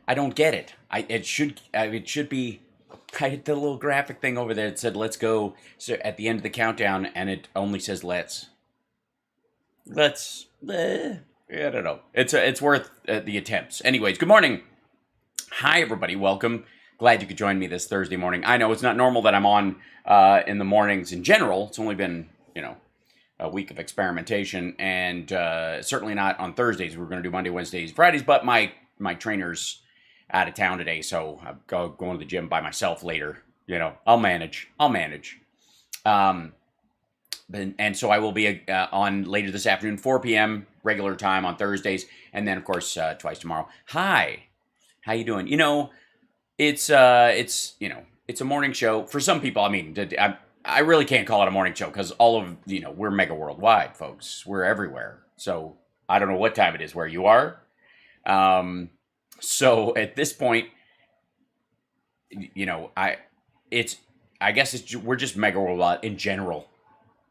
I don't get it. It should be. I hit the little graphic thing over there that said "Let's go" so at the end of the countdown, and it only says "Let's." I don't know. It's worth the attempts. Anyways, good morning. Hi everybody, welcome. Glad you could join me this Thursday morning. I know it's not normal that I'm on in the mornings in general. It's only been a week of experimentation, and certainly not on Thursdays. We're going to do Monday, Wednesdays, Fridays, but my trainer's out of town today, so I'm going to the gym by myself later. I'll manage. And so I will be on later this afternoon, 4 p.m. regular time on Thursdays, and then of course twice tomorrow. Hi, how you doing? It's a morning show for some people. I mean, I really can't call it a morning show because all of we're Megaworldwide, folks. We're everywhere. So I don't know what time it is where you are. So at this point, I guess we're just Megaworldwide in general.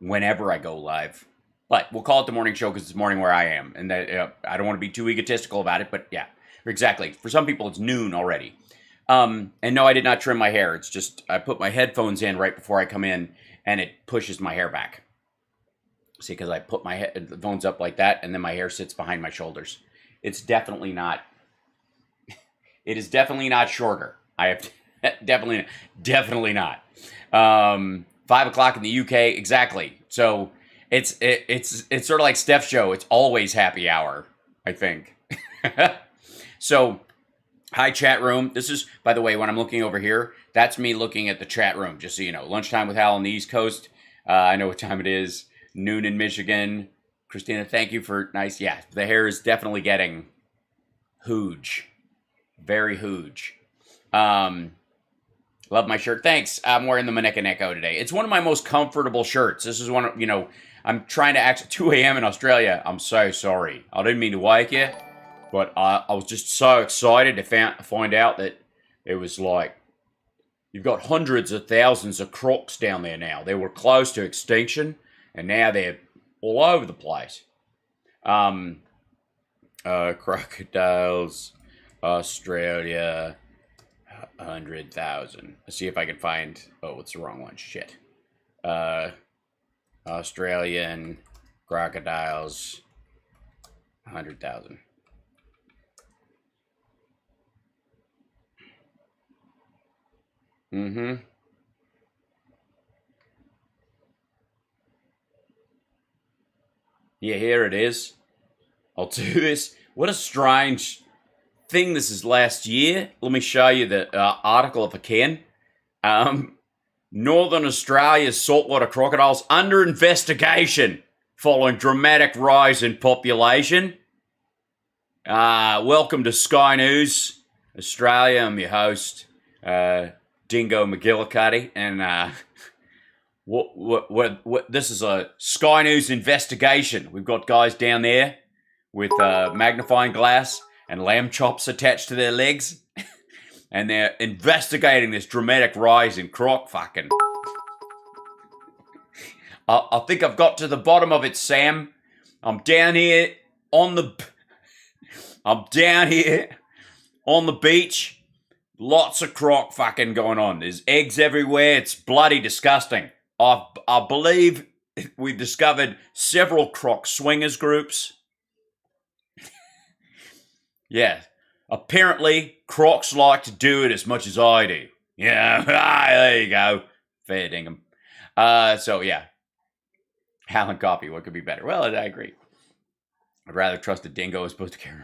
Whenever I go live, but we'll call it the morning show because it's the morning where I am, and that I don't want to be too egotistical about it. But yeah, exactly. For some people, it's noon already. And no, I did not trim my hair. It's just I put my headphones in right before I come in, and it pushes my hair back. See, because I put my headphones up like that, and then my hair sits behind my shoulders. It's definitely not. It is definitely not shorter. I have definitely not. 5 o'clock in the UK, exactly. So it's sort of like Steph's show. It's always happy hour, I think. So, hi chat room. This is, by the way, when I'm looking over here, that's me looking at the chat room. Just so you know, lunchtime with Hal on the East Coast. I know what time it is. Noon in Michigan. Christina, thank you for nice. Yeah, the hair is definitely getting huge, very huge. Love my shirt. Thanks. I'm wearing the Maneka Neko today. It's one of my most comfortable shirts. This is one of, I'm trying to act 2 a.m. in Australia. I'm so sorry. I didn't mean to wake you, but I was just so excited to find out that it was like, you've got hundreds of thousands of Crocs down there now. They were close to extinction, and now they're all over the place. Crocodiles, Australia... 100,000. Let's see if I can find. Oh, it's the wrong one. Shit. Australian crocodiles. 100,000. Mm-hmm. Yeah, here it is. I'll do this. What a strange thing this is last year. Let me show you the article if I can. Northern Australia's saltwater crocodiles under investigation following dramatic rise in population. Welcome to Sky News Australia. I'm your host, Dingo McGillicuddy, and what? This is a Sky News investigation. We've got guys down there with magnifying glass and lamb chops attached to their legs. And they're investigating this dramatic rise in croc fucking. I think I've got to the bottom of it, Sam. I'm down here on the beach. Lots of croc fucking going on. There's eggs everywhere. It's bloody disgusting. I believe we've discovered several croc swingers groups. Yeah, apparently Crocs like to do it as much as I do. Yeah, there you go. Fair dinkum. So yeah, Hal Copy, what could be better? Well, I agree. I'd rather trust a dingo as opposed to carry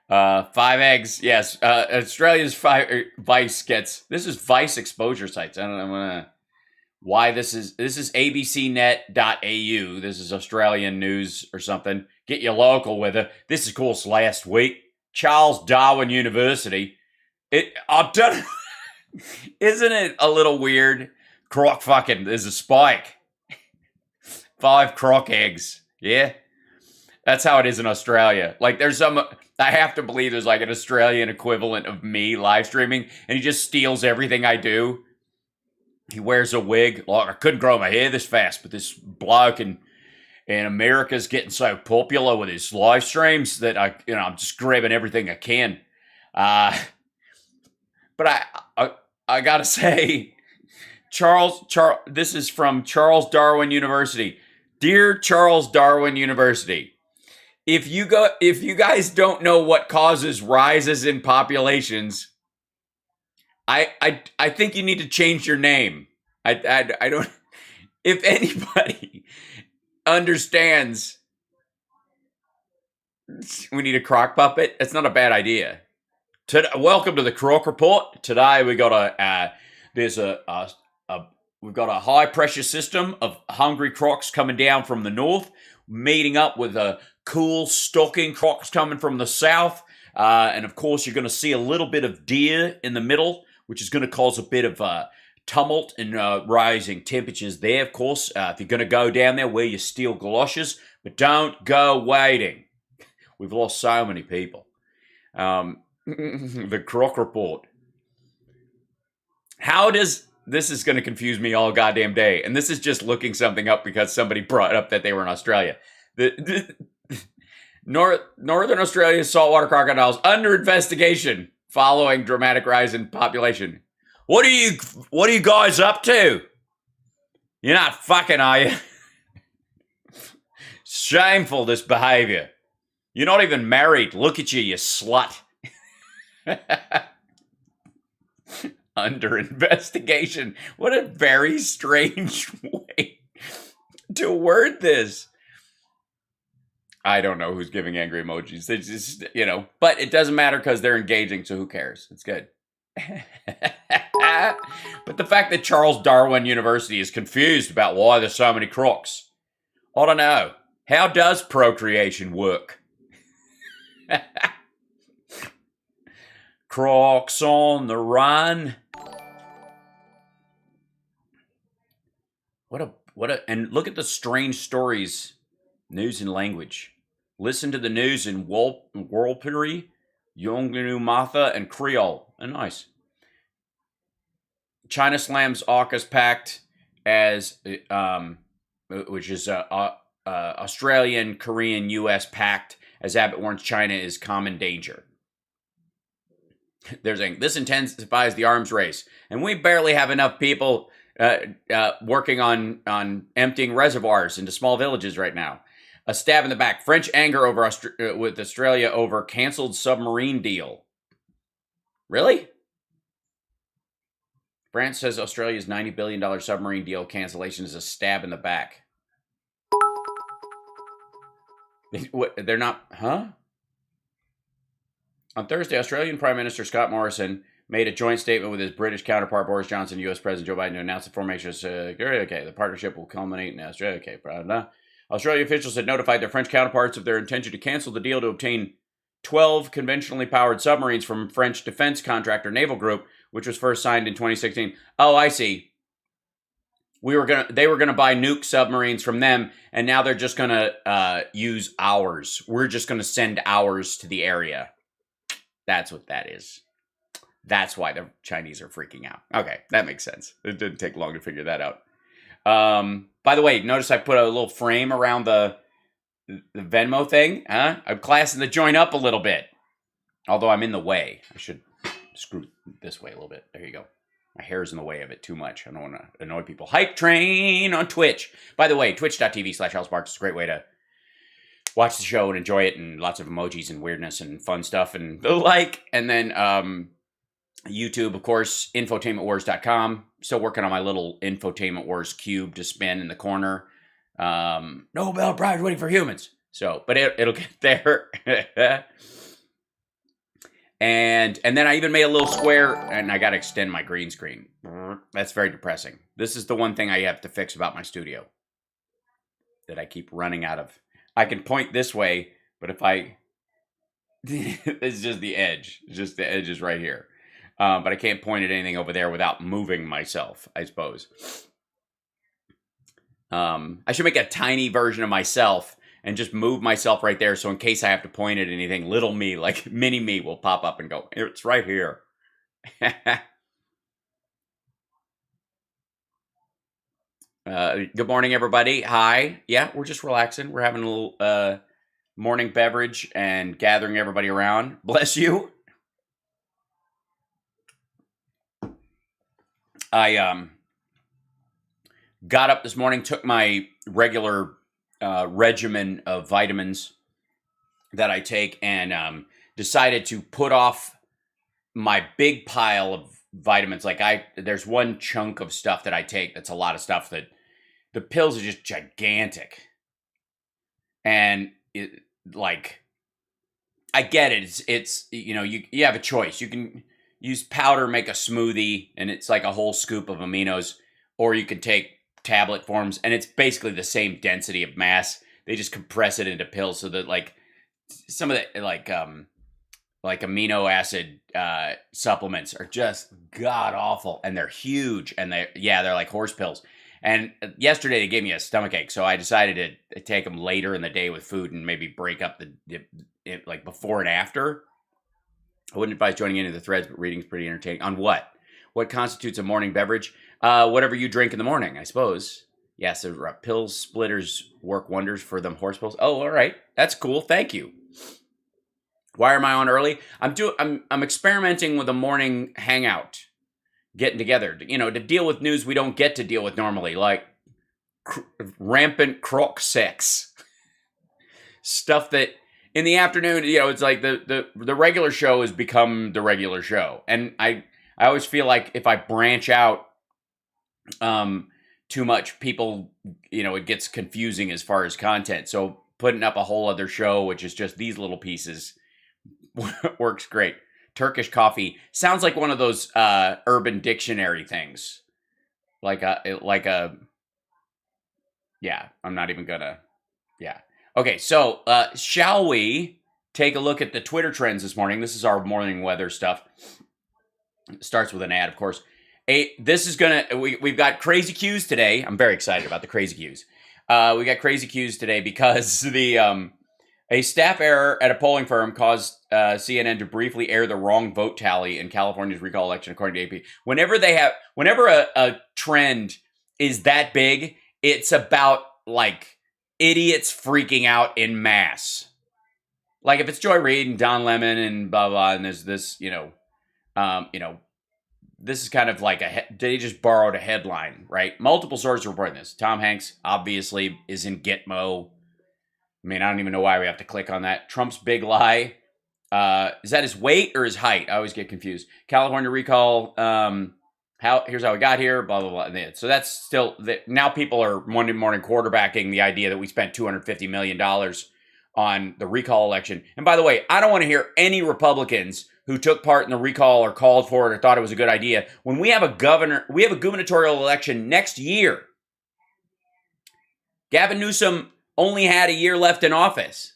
a 5 eggs. Yes, Australia's Vice gets. This is Vice exposure sites. I don't know why this is abcnet.au. This is Australian news or something. Get your local with it. This is, of course, last week. Charles Darwin University. I don't. Isn't it a little weird? Croc fucking. There's a spike. 5 croc eggs. Yeah, that's how it is in Australia. Like, there's some. I have to believe there's like an Australian equivalent of me live streaming, and he just steals everything I do. He wears a wig. Like, I couldn't grow my hair this fast, but this bloke in America's getting so popular with his live streams that I'm just grabbing everything I can. Uh, but I gotta say, Charles, this is from Charles Darwin University. Dear Charles Darwin University, if you guys don't know what causes rises in populations, I think you need to change your name. I don't. If anybody understands, we need a croc puppet. It's not a bad idea. Welcome to the Croc Report. Today we got we've got a high pressure system of hungry crocs coming down from the north, meeting up with a cool stalking crocs coming from the south, and of course you're going to see a little bit of deer in the middle, which is going to cause a bit of tumult and rising temperatures there. Of course, if you're going to go down there, wear your steel galoshes, but don't go wading. We've lost so many people. The Croc Report. This is going to confuse me all goddamn day, and this is just looking something up because somebody brought up that they were in Australia. Northern Australia's saltwater crocodiles under investigation following dramatic rise in population. What are you guys up to? You're not fucking, are you? Shameful, this behavior. You're not even married. Look at you, you slut. Under investigation. What a very strange way to word this. I don't know who's giving angry emojis. They just, but it doesn't matter because they're engaging, so who cares? It's good. But the fact that Charles Darwin University is confused about why there's so many crocs. I don't know. How does procreation work? Crocs on the run. And look at the strange stories. News and language. Listen to the news in Warlpiri, Yonglunu Matha, and Creole. Nice. China slams AUKUS pact as, which is Australian, Korean, U.S. pact, as Abbott warns China is common danger. They're saying this intensifies the arms race, and we barely have enough people working on emptying reservoirs into small villages right now. A stab in the back. French anger over with Australia over canceled submarine deal. Really? France says Australia's $90 billion submarine deal cancellation is a stab in the back. They're not, huh? On Thursday, Australian Prime Minister Scott Morrison made a joint statement with his British counterpart Boris Johnson, U.S. President Joe Biden, to announce the formation of the partnership will culminate in Australia. Okay, Australian officials had notified their French counterparts of their intention to cancel the deal to obtain 12 conventionally powered submarines from French defense contractor Naval Group, which was first signed in 2016. Oh, I see. They were gonna buy nuke submarines from them, and now they're just gonna use ours. We're just gonna send ours to the area. That's what that is. That's why the Chinese are freaking out. Okay, that makes sense. It didn't take long to figure that out. By the way, notice I put a little frame around the Venmo thing. Huh? I'm classing the joint up a little bit. Although I'm in the way. I should screw this way a little bit. There you go. My hair's in the way of it too much. I don't want to annoy people. Hype train on Twitch. By the way, twitch.tv/HalsBarks is a great way to watch the show and enjoy it, and lots of emojis and weirdness and fun stuff and the like. And then YouTube, of course, infotainmentwars.com. Still working on my little Infotainment Wars cube to spin in the corner. Nobel Prize waiting for humans. So, but it'll get there. And then I even made a little square, and I got to extend my green screen. That's very depressing. This is the one thing I have to fix about my studio that I keep running out of. I can point this way, but if I... it's just the edge. Just the edge is right here. But I can't point at anything over there without moving myself, I suppose. I should make a tiny version of myself and just move myself right there, so in case I have to point at anything, little me, like mini me, will pop up and go, it's right here. Good morning, everybody. Hi. Yeah, we're just relaxing. We're having a little morning beverage and gathering everybody around. Bless you. I got up this morning, took my regular regimen of vitamins that I take, and decided to put off my big pile of vitamins. There's one chunk of stuff that I take that's a lot of stuff that the pills are just gigantic. And I get it. It's you have a choice. You can use powder, make a smoothie, and it's like a whole scoop of aminos, or you can take tablet forms, and it's basically the same density of mass. They just compress it into pills so that some of the like amino acid supplements are just god awful, and they're huge, and they're like horse pills. And yesterday they gave me a stomachache, so I decided to take them later in the day with food and maybe break up the before and after. I wouldn't advise joining any of the threads, but reading's pretty entertaining. On what? What constitutes a morning beverage? Whatever you drink in the morning, I suppose. Yes, the pill splitters work wonders for them horse pills. Oh, all right. That's cool. Thank you. Why am I on early? I'm experimenting with a morning hangout. Getting together, to deal with news we don't get to deal with normally, like rampant Croc sex. Stuff that in the afternoon, it's like the regular show has become the regular show. And I always feel like if I branch out too much, people, it gets confusing as far as content. So putting up a whole other show, which is just these little pieces, works great. Turkish coffee sounds like one of those Urban Dictionary things. Yeah, I'm not even gonna, yeah. Okay, so shall we take a look at the Twitter trends this morning? This is our morning weather stuff. It starts with an ad, of course. We've got crazy Qs today. I'm very excited about the crazy Qs. We got crazy Qs today because a staff error at a polling firm caused CNN to briefly air the wrong vote tally in California's recall election, according to AP. Whenever a trend is that big, it's about idiots freaking out in mass. Like if it's Joy Reid and Don Lemon and blah blah, and there's this, this is kind of like they just borrowed a headline, right? Multiple sources reporting this. Tom Hanks obviously is in Gitmo. I mean, I don't even know why we have to click on that. Trump's big lie. Is that his weight or his height? I always get confused. California recall. Here's how we got here. Blah, blah, blah. So that's still... Now people are Monday morning quarterbacking the idea that we spent $250 million on the recall election. And by the way, I don't want to hear any Republicans who took part in the recall or called for it or thought it was a good idea. When we have a gubernatorial election next year, Gavin Newsom only had a year left in office.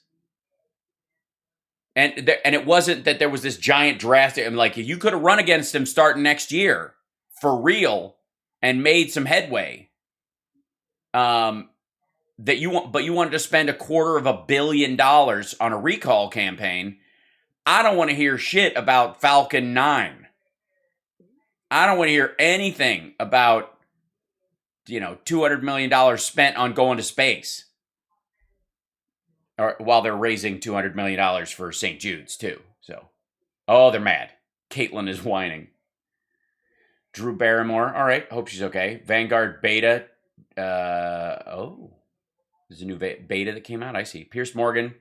And it wasn't that there was this giant drastic, you could have run against him starting next year for real and made some headway. But you wanted to spend $250 million on a recall campaign. I don't want to hear shit about Falcon 9. I don't want to hear anything about, $200 million spent on going to space. Or while they're raising $200 million for St. Jude's, too. So, they're mad. Caitlin is whining. Drew Barrymore. All right. Hope she's okay. Vanguard beta. There's a new beta that came out. I see. Pierce Morgan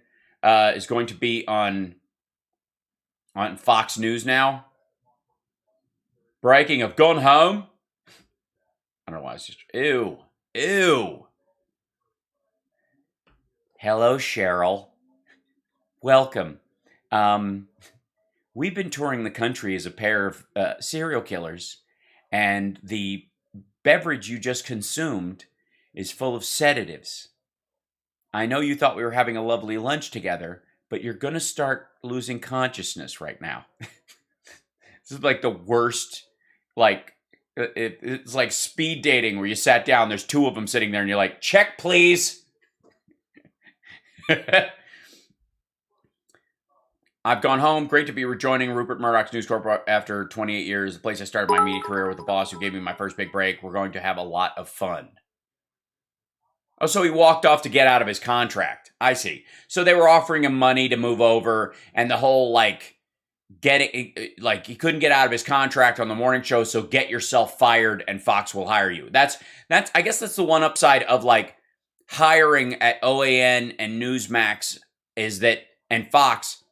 is going to be on Fox News now. Breaking of Gone Home. I don't know why it's just... Ew. Hello, Cheryl. Welcome. We've been touring the country as a pair of serial killers, and the beverage you just consumed is full of sedatives. I know you thought we were having a lovely lunch together, but you're going to start losing consciousness right now. This is like the worst, it's like speed dating where you sat down, there's two of them sitting there, and you're like, check, please. I've gone home. Great to be rejoining Rupert Murdoch's News Corp after 28 years, the place I started my media career with the boss who gave me my first big break. We're going to have a lot of fun. Oh, so he walked off to get out of his contract. I see. So they were offering him money to move over, and the whole, getting, like, he couldn't get out of his contract on the morning show, so get yourself fired and Fox will hire you. That's I guess that's the one upside of like hiring at OAN and Newsmax is that, and Fox,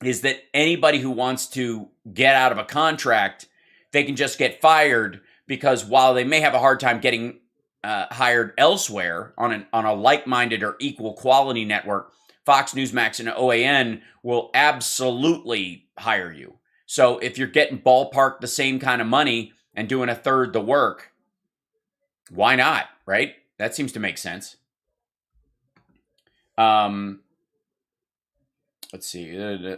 is that anybody who wants to get out of a contract, they can just get fired, because while they may have a hard time getting hired elsewhere on a like-minded or equal quality network, Fox, Newsmax, and OAN will absolutely hire you. So if you're getting ballpark the same kind of money and doing a third the work, why not, right? That seems to make sense. Let's see. At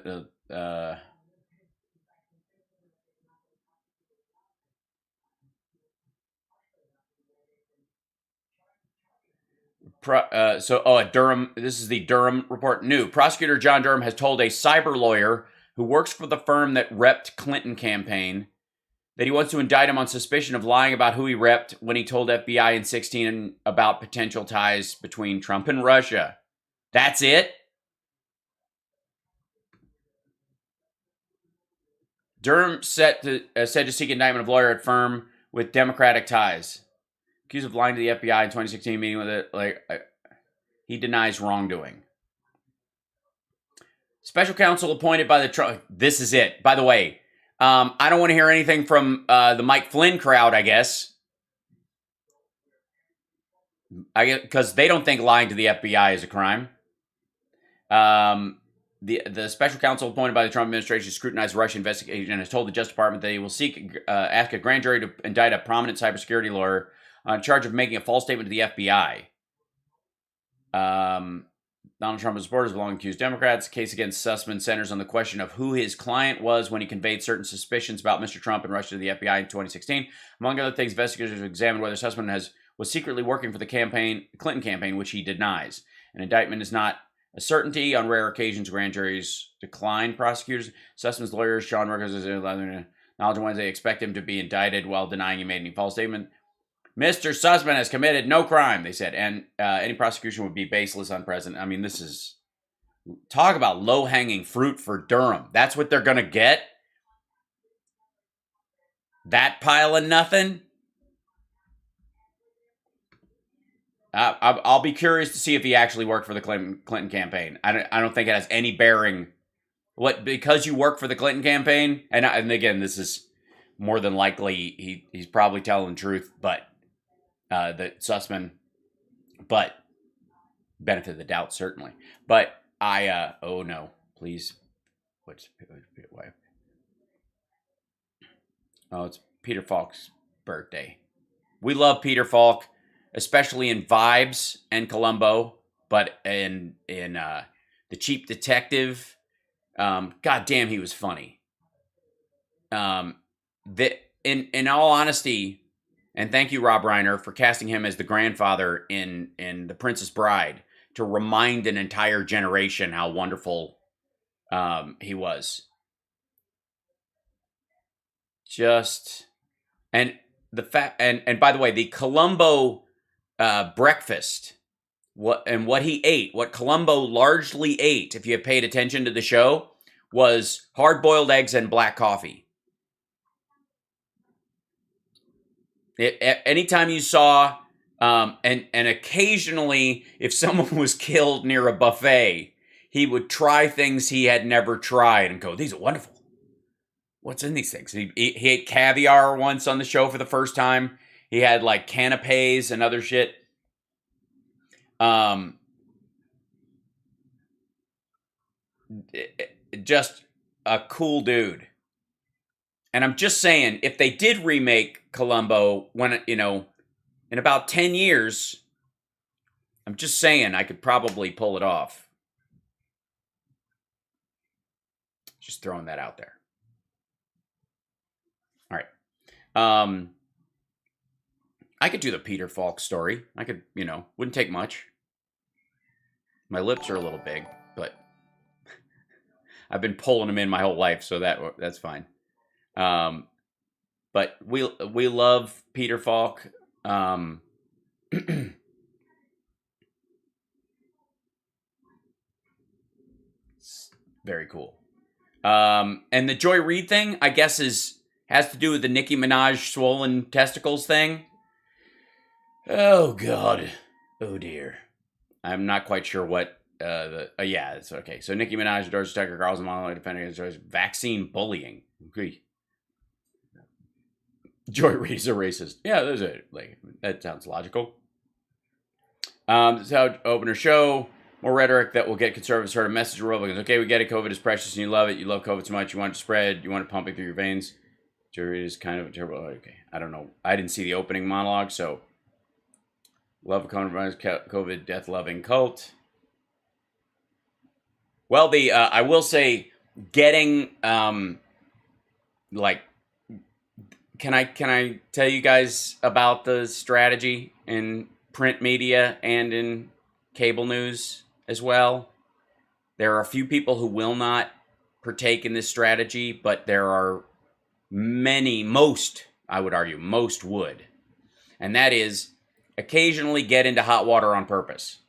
Durham, this is the Durham report. New prosecutor John Durham has told a cyber lawyer who works for the firm that repped Clinton campaign that he wants to indict him on suspicion of lying about who he repped when he told FBI in 2016 about potential ties between Trump and Russia. That's it? Durham said to seek indictment of lawyer at firm with Democratic ties. Accused of lying to the FBI in 2016 meeting with it. He denies wrongdoing. Special counsel appointed by the Trump. This is it. By the way, I don't want to hear anything from the Mike Flynn crowd, I guess. Because they don't think lying to the FBI is a crime. The special counsel appointed by the Trump administration to scrutinize the Russia investigation has told the Justice Department that he will ask a grand jury to indict a prominent cybersecurity lawyer on charge of making a false statement to the FBI. Donald Trump and supporters of long-accused Democrats. Case against Sussman centers on the question of who his client was when he conveyed certain suspicions about Mr. Trump and Russia to the FBI in 2016. Among other things, investigators have examined whether Sussman was secretly working for the Clinton campaign, which he denies. An indictment is not a certainty. On rare occasions, grand juries decline prosecutors. Sussman's lawyers, Sean Rickles, knowledge on Wednesday, expect him to be indicted while denying he made any false statement. Mr. Sussman has committed no crime, they said, and any prosecution would be baseless, unprecedented. I mean, this is, talk about low-hanging fruit for Durham. That's what they're going to get? That pile of nothing? I'll be curious to see if he actually worked for the Clinton campaign. I don't think it has any bearing. Because you work for the Clinton campaign, and again, this is more than likely he's probably telling the truth, but that Sussman, but benefit of the doubt certainly. But oh no, please, what's why? Oh, it's Peter Falk's birthday. We love Peter Falk, especially in Vibes and Columbo, but in The Cheap Detective, God damn, he was funny. In all honesty, and thank you, Rob Reiner, for casting him as the grandfather in The Princess Bride to remind an entire generation how wonderful he was. Just, and the fact, and by the way, the Columbo breakfast, what he ate, what Columbo largely ate, if you have paid attention to the show, was hard-boiled eggs and black coffee. Anytime you saw, and occasionally, if someone was killed near a buffet, he would try things he had never tried and go, "These are wonderful. What's in these things?" He ate caviar once on the show for the first time. He had like canapes and other shit. Just a cool dude. And I'm just saying, if they did remake Columbo, when, in about 10 years, I'm just saying I could probably pull it off. Just throwing that out there. All right. I could do the Peter Falk story. I could, wouldn't take much. My lips are a little big, but I've been pulling them in my whole life, so that's fine. But we love Peter Falk. Very cool. And the Joy Reid thing, I guess, has to do with the Nicki Minaj swollen testicles thing. Oh, God. Oh, dear. I'm not quite sure what yeah, it's okay. So Nicki Minaj endorses Tucker Carlson monologue defending against vaccine bullying. Okay. Joy Reid is a racist. Yeah, that sounds logical. This is how to open her show. More rhetoric that will get conservatives heard. A message to Republicans. Okay, we get it. COVID is precious and you love it. You love COVID so much. You want it to spread. You want it pumping through your veins. Joy Reid is kind of a terrible. Okay, I don't know. I didn't see the opening monologue, so. Love COVID death loving cult. Well, I will say, getting like, can I tell you guys about the strategy in print media and in cable news as well? There are a few people who will not partake in this strategy, but there are most, I would argue, most would. And that is, occasionally get into hot water on purpose.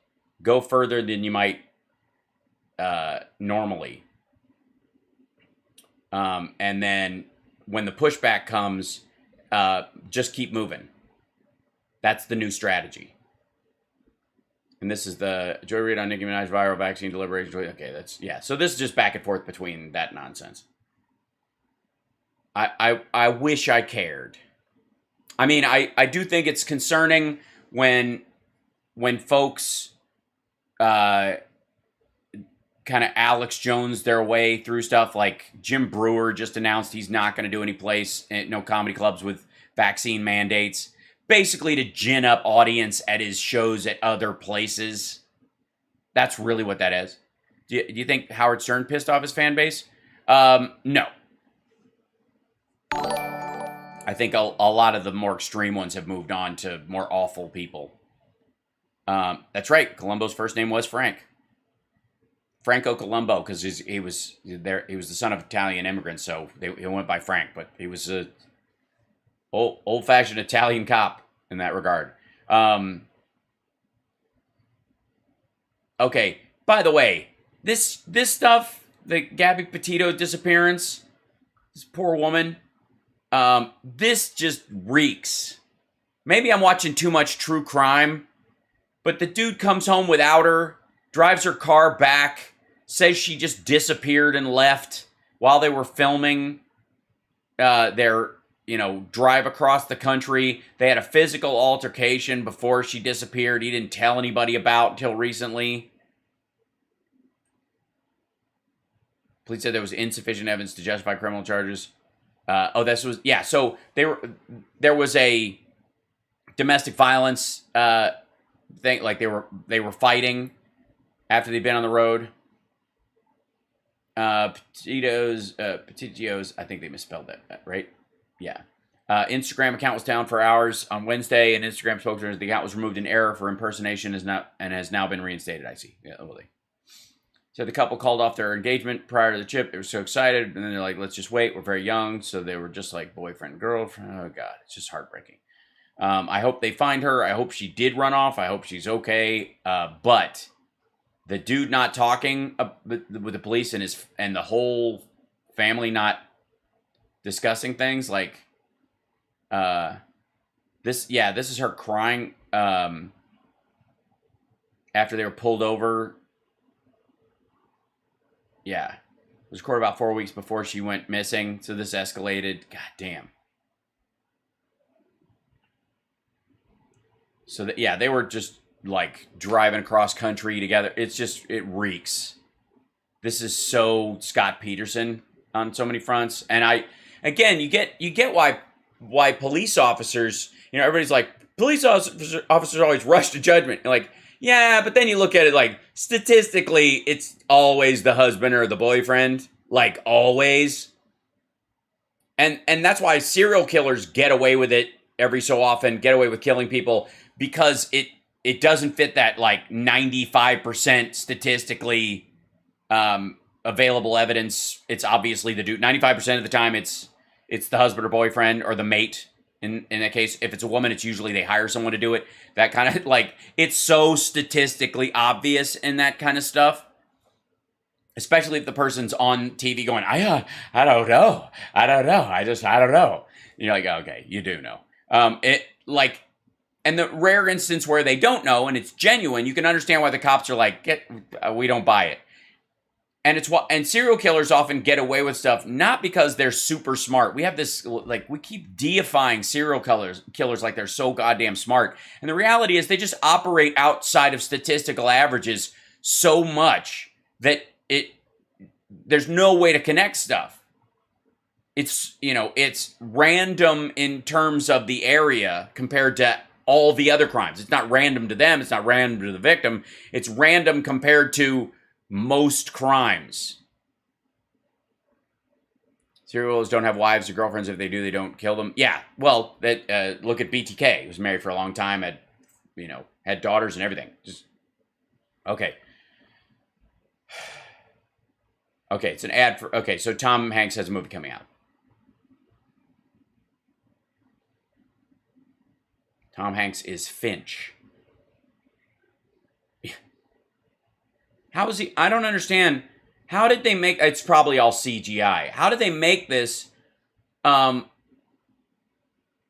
Go further than you might normally. And then when the pushback comes, just keep moving. That's the new strategy. And this is the Joy Reid on Nicki Minaj viral vaccine deliberation. Okay, so this is just back and forth between that nonsense. I wish I cared. I mean, I do think it's concerning when folks kind of Alex Jones their way through stuff, like Jim Brewer just announced he's not going to do no comedy clubs with vaccine mandates, basically to gin up audience at his shows at other places. That's really what that is. Do you think Howard Stern pissed off his fan base? No. I think a lot of the more extreme ones have moved on to more awful people. That's right. Columbo's first name was Frank. Franco Columbo, because he was the son of Italian immigrants, so he went by Frank. But he was a old-fashioned Italian cop in that regard. Okay. By the way, this stuff, the Gabby Petito disappearance, this poor woman. This just reeks. Maybe I'm watching too much true crime, but the dude comes home without her, drives her car back, says she just disappeared and left while they were filming their, drive across the country. They had a physical altercation before she disappeared. He didn't tell anybody about until recently. Police said there was insufficient evidence to justify criminal charges. So there was a domestic violence thing, like they were fighting after they'd been on the road. Petito's, I think they misspelled that, right? Yeah. Instagram account was down for hours on Wednesday, and Instagram spokesperson, the account was removed in error for impersonation and has now been reinstated. I see. Yeah, well, so the couple called off their engagement prior to the trip. They were so excited, and then they're like, let's just wait. We're very young. So they were just like boyfriend, girlfriend. Oh, God. It's just heartbreaking. I hope they find her. I hope she did run off. I hope she's okay. But the dude not talking with the police and the whole family not discussing things, like this is her crying after they were pulled over. Yeah. It was recorded about 4 weeks before she went missing, so this escalated. God damn. So, they were just, like, driving across country together. It reeks. This is so Scott Peterson on so many fronts. And you get why police officers, everybody's like, police officers always rush to judgment. You're like, yeah, but then you look at it like, statistically, it's always the husband or the boyfriend. Like, always. And that's why serial killers get away with it every so often, get away with killing people, because it doesn't fit that, like, 95% statistically available evidence. It's obviously the dude. 95% of the time, it's the husband or boyfriend or the mate. In that case, if it's a woman, it's usually they hire someone to do it. That kind of, like, it's so statistically obvious in that kind of stuff. especially if the person's on TV going, I don't know, I don't know, I don't know. And you're like, okay, you do know. It like, and the rare instance where they don't know and it's genuine, you can understand why the cops are like, we don't buy it. And it's what, and serial killers often get away with stuff not because they're super smart. We have this, like, we keep deifying serial killers like they're so goddamn smart. And the reality is they just operate outside of statistical averages so much that there's no way to connect stuff. It's, it's random in terms of the area compared to all the other crimes. It's not random to them. It's not random to the victim. It's random compared to most crimes. Serial killers don't have wives or girlfriends. If they do, they don't kill them. Yeah, well, look at BTK. He was married for a long time, had daughters and everything. Just okay. Okay, it's an ad for. Okay, so Tom Hanks has a movie coming out. Tom Hanks is Finch. How is he? I don't understand. How did they make? It's probably all CGI. How did they make this?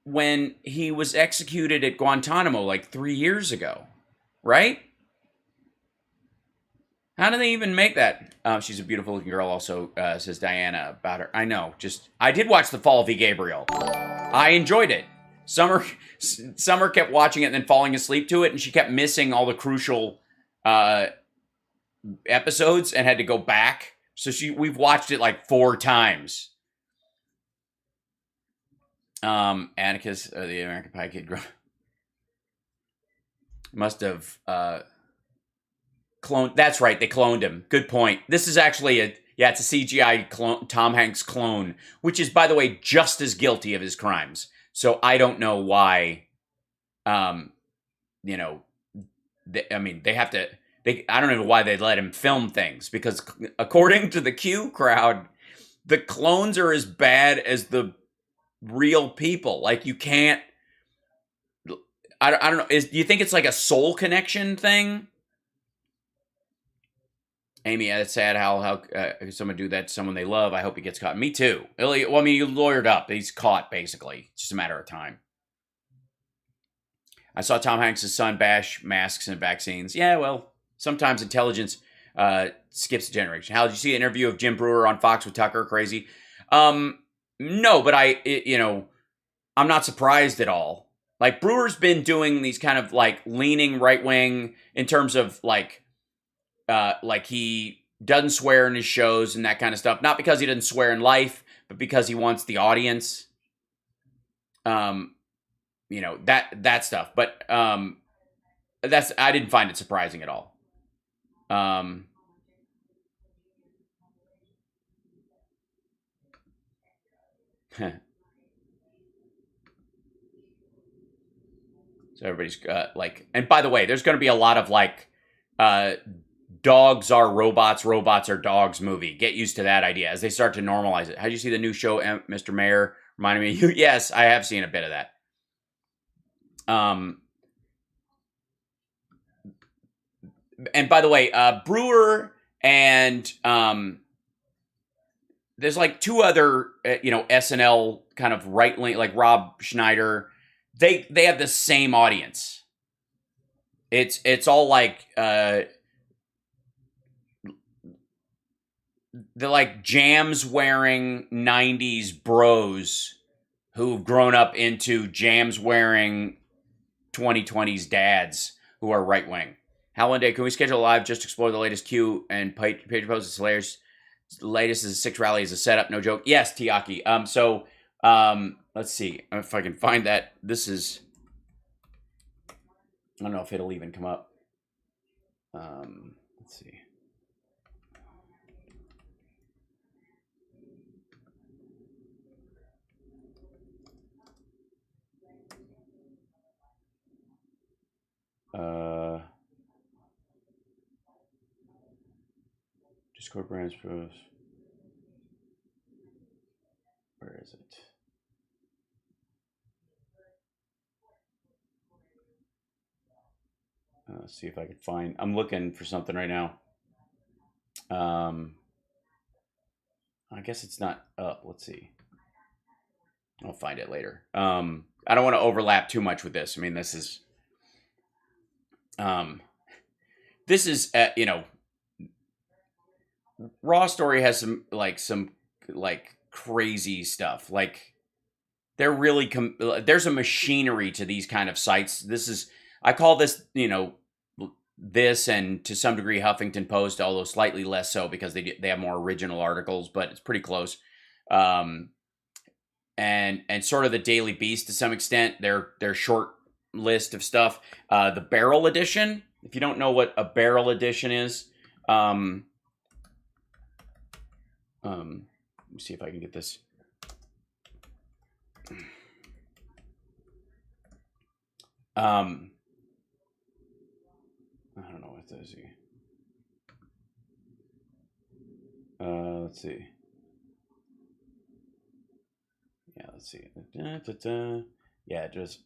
When he was executed at Guantanamo like 3 years ago, right? How do they even make that? She's a beautiful looking girl. Also says Diana about her. I know. I did watch the Fall of Gabriel. I enjoyed it. Summer kept watching it and then falling asleep to it, and she kept missing all the crucial episodes and had to go back. So we've watched it like 4 times. Atticus, the American Pie kid, must have cloned. That's right, they cloned him. Good point. This is actually it's a CGI clone, Tom Hanks clone, which is, by the way, just as guilty of his crimes. So I don't know why. They have to. I don't know why they let him film things, because according to the Q crowd, the clones are as bad as the real people. Like, you can't. I don't know. Do you think it's like a soul connection thing? Amy, that's sad. How someone do that to someone they love? I hope he gets caught. Me too. Well, I mean, you lawyered up. He's caught, basically. It's just a matter of time. I saw Tom Hanks' son bash masks and vaccines. Yeah, well, sometimes intelligence skips a generation. Hal, did you see an interview of Jim Brewer on Fox with Tucker? Crazy. No, but I'm not surprised at all. Like, Brewer's been doing these kind of like leaning right wing in terms of like he doesn't swear in his shows and that kind of stuff. Not because he doesn't swear in life, but because he wants the audience. That stuff. But I didn't find it surprising at all. So everybody's and by the way, there's going to be a lot of like dogs are robots, robots are dogs movie. Get used to that idea as they start to normalize it. How do you see the new show, Mr. Mayor? Reminded me of you. Yes, I have seen a bit of that. And by the way, Brewer and there's like 2 other SNL kind of right wing, like Rob Schneider. They have the same audience. It's all like the like jams wearing 90s bros who've grown up into jams wearing 2020s dads who are right wing. How one day can we schedule a live just to explore the latest Q and page post is hilarious. The latest is 6 rally is a setup, no joke. Yes, Tiaki. Let's see if I can find that. This is, I don't know if it'll even come up. Let's see. Discord brands pros. Where is it? Let's see if I can find. I'm looking for something right now. I guess it's not up. Let's see. I'll find it later. I don't want to overlap too much with this. I mean, this is Raw Story has some crazy stuff. Like they're really there's a machinery to these kind of sites. I call this, this, and to some degree Huffington Post, although slightly less so because they have more original articles, but it's pretty close. And sort of the Daily Beast to some extent, their short list of stuff. The Barrel Edition, if you don't know what a Barrel Edition is, let me see if I can get this. I don't know what this is. Let's see. Yeah, let's see. Yeah, it just.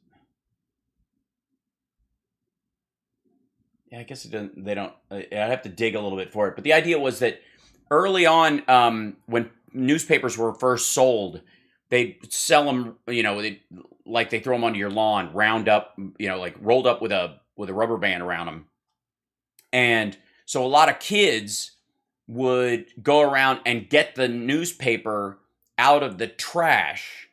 Yeah, I guess it doesn't. They don't. I'd have to dig a little bit for it. But the idea was that early on, when newspapers were first sold, they'd sell them. They throw them onto your lawn, round up. Rolled up with a rubber band around them. And so a lot of kids would go around and get the newspaper out of the trash.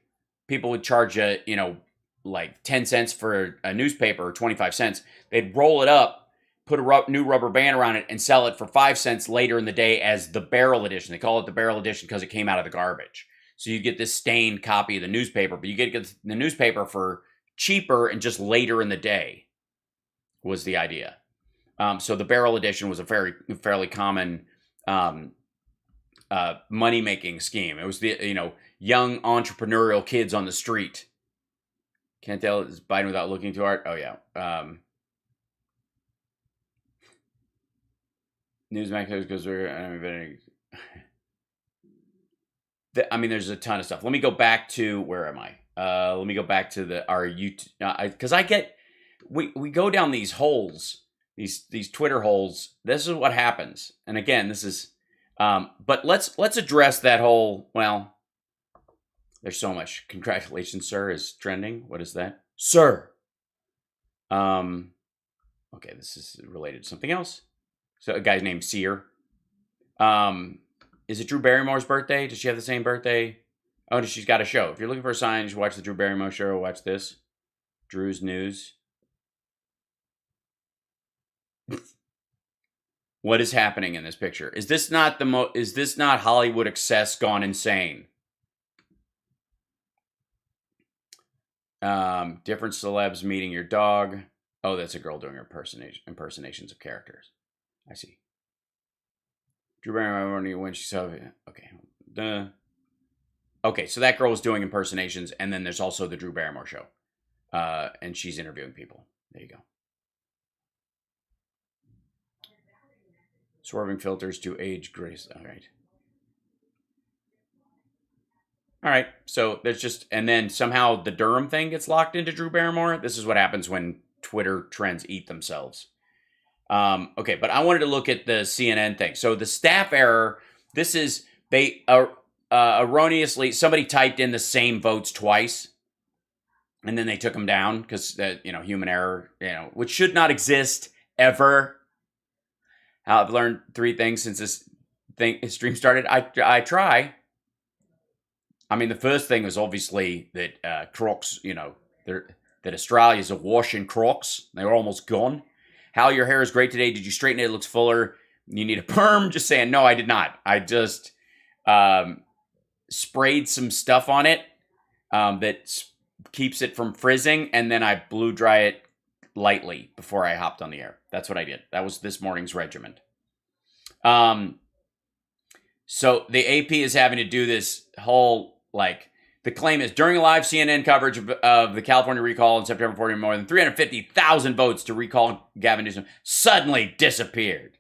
People would charge 10 cents for a newspaper or 25 cents. They'd roll it up, put a new rubber band around it, and sell it for 5 cents later in the day as the Barrel Edition. They call it the Barrel Edition because it came out of the garbage. So you get this stained copy of the newspaper, but you get the newspaper for cheaper and just later in the day was the idea. So the Barrel Edition was a fairly common money-making scheme. It was the young entrepreneurial kids on the street. Can't tell it's Biden without looking too hard. Oh yeah. Newsmax goes through. I mean, there's a ton of stuff. Let me go back to where am I? Let me go back to our YouTube because we go down these holes. These Twitter holes. This is what happens. And again, this is but let's address that whole, well, there's so much. Congratulations, sir, is trending. What is that? Sir. Okay, this is related to something else. So a guy's named Sear. Is it Drew Barrymore's birthday? Does she have the same birthday? Oh, she's got a show. If you're looking for a sign, you should watch the Drew Barrymore show. Watch this. Drew's News. What is happening in this picture? Is this not Hollywood excess gone insane? Different celebs meeting your dog. Oh, that's a girl doing her impersonations of characters. I see. Drew Barrymore when she saw it. Okay. Okay, so that girl was doing impersonations, and then there's also the Drew Barrymore show. And she's interviewing people. There you go. Swerving filters to age grace. All right. All right. So there's just, and then somehow the Durham thing gets locked into Drew Barrymore. This is what happens when Twitter trends eat themselves. Okay, but I wanted to look at the CNN thing. So the staff error, this is, they erroneously, somebody typed in the same votes twice, and then they took them down because, human error, which should not exist ever. I've learned 3 things since this stream started. I try. I mean, the first thing was obviously that Crocs, that Australia's awash in Crocs. They were almost gone. Hal, your hair is great today. Did you straighten it? It looks fuller. You need a perm? Just saying. No, I did not. I just sprayed some stuff on it that keeps it from frizzing, and then I blew dry it lightly before I hopped on the air. That's what I did. That was this morning's regiment. So the AP is having to do this whole, the claim is during a live CNN coverage of the California recall on September 14, more than 350,000 votes to recall Gavin Newsom suddenly disappeared.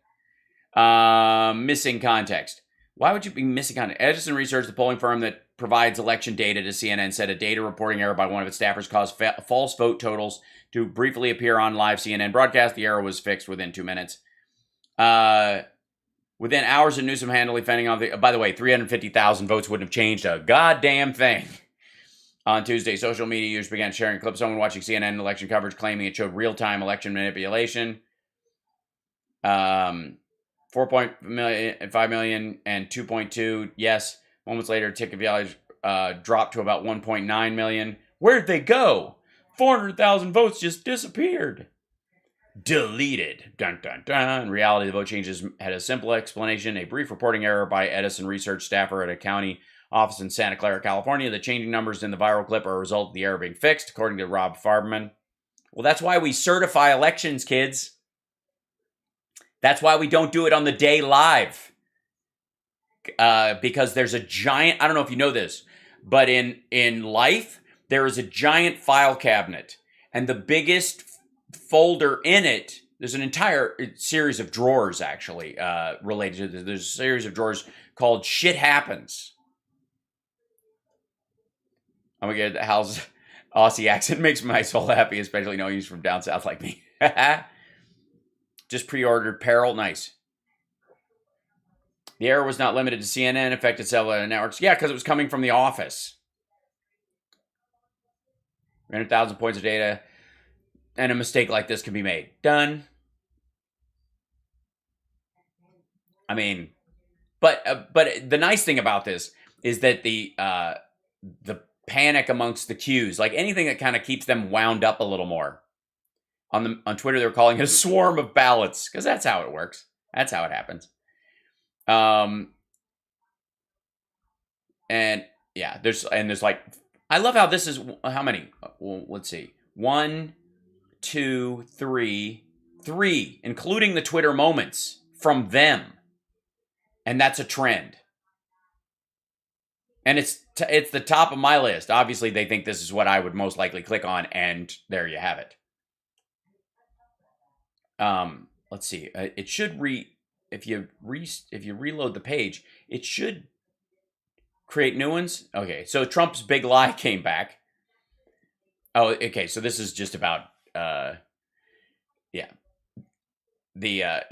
Missing context. Why would you be missing context? Edison Research, the polling firm that provides election data to CNN, said a data reporting error by one of its staffers caused false vote totals to briefly appear on live CNN broadcast. The error was fixed within 2 minutes. Within hours of Newsom handily fending off the... By the way, 350,000 votes wouldn't have changed a goddamn thing. On Tuesday, social media users began sharing clips of someone watching CNN election coverage claiming it showed real-time election manipulation. 4.5 million and 2.2, yes. Moments later, ticket values dropped to about 1.9 million. Where'd they go? 400,000 votes just disappeared. Deleted. Dun, dun, dun. In reality, the vote changes had a simple explanation. A brief reporting error by Edison research staffer at a county office in Santa Clara, California. The changing numbers in the viral clip are a result of the error being fixed, according to Rob Farberman. Well, that's why we certify elections, kids. That's why we don't do it on the day live. Because there's a giant, I don't know if you know this, but in life, there is a giant file cabinet. And the biggest folder in it, there's an entire series of drawers, actually, related to this. There's a series of drawers called Shit Happens. I'm going to get Hal's Aussie accent. Makes my soul happy, especially knowing he's from down south like me. Just pre-ordered Peril. Nice. The error was not limited to CNN, affected several networks. Yeah, because it was coming from The Office. 300,000 points of data, and a mistake like this can be made. Done. I mean, but the nice thing about this is that the panic amongst the queues, like anything that kind of keeps them wound up a little more. On Twitter, they're calling it a swarm of ballots, because that's how it works. That's how it happens. And yeah, there's like, I love how this is, how many? Well, let's see. 1, 2, 3, including the Twitter moments from them. And that's a trend. And it's the top of my list. Obviously, they think this is what I would most likely click on, and there you have it. Let's see. It should if you reload the page, it should create new ones. Okay, so Trump's big lie came back. Oh, okay. So this is just about yeah, the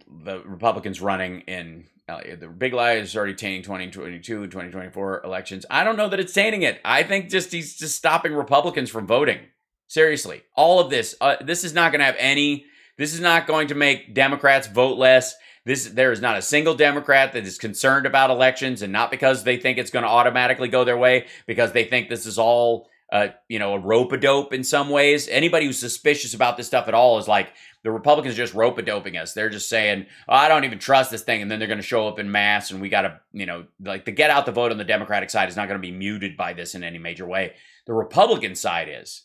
Republicans running in the big lie is already tainting 2022 and 2024 elections. I don't know that it's tainting it. I think he's just stopping Republicans from voting. Seriously, all of this. This is not going to have any. This is not going to make Democrats vote less. There is not a single Democrat that is concerned about elections, and not because they think it's going to automatically go their way, because they think this is all, a rope-a-dope in some ways. Anybody who's suspicious about this stuff at all is like, the Republicans are just rope-a-doping us. They're just saying, oh, I don't even trust this thing, and then they're going to show up in mass, and we got to, like, the get out the vote on the Democratic side is not going to be muted by this in any major way. The Republican side is.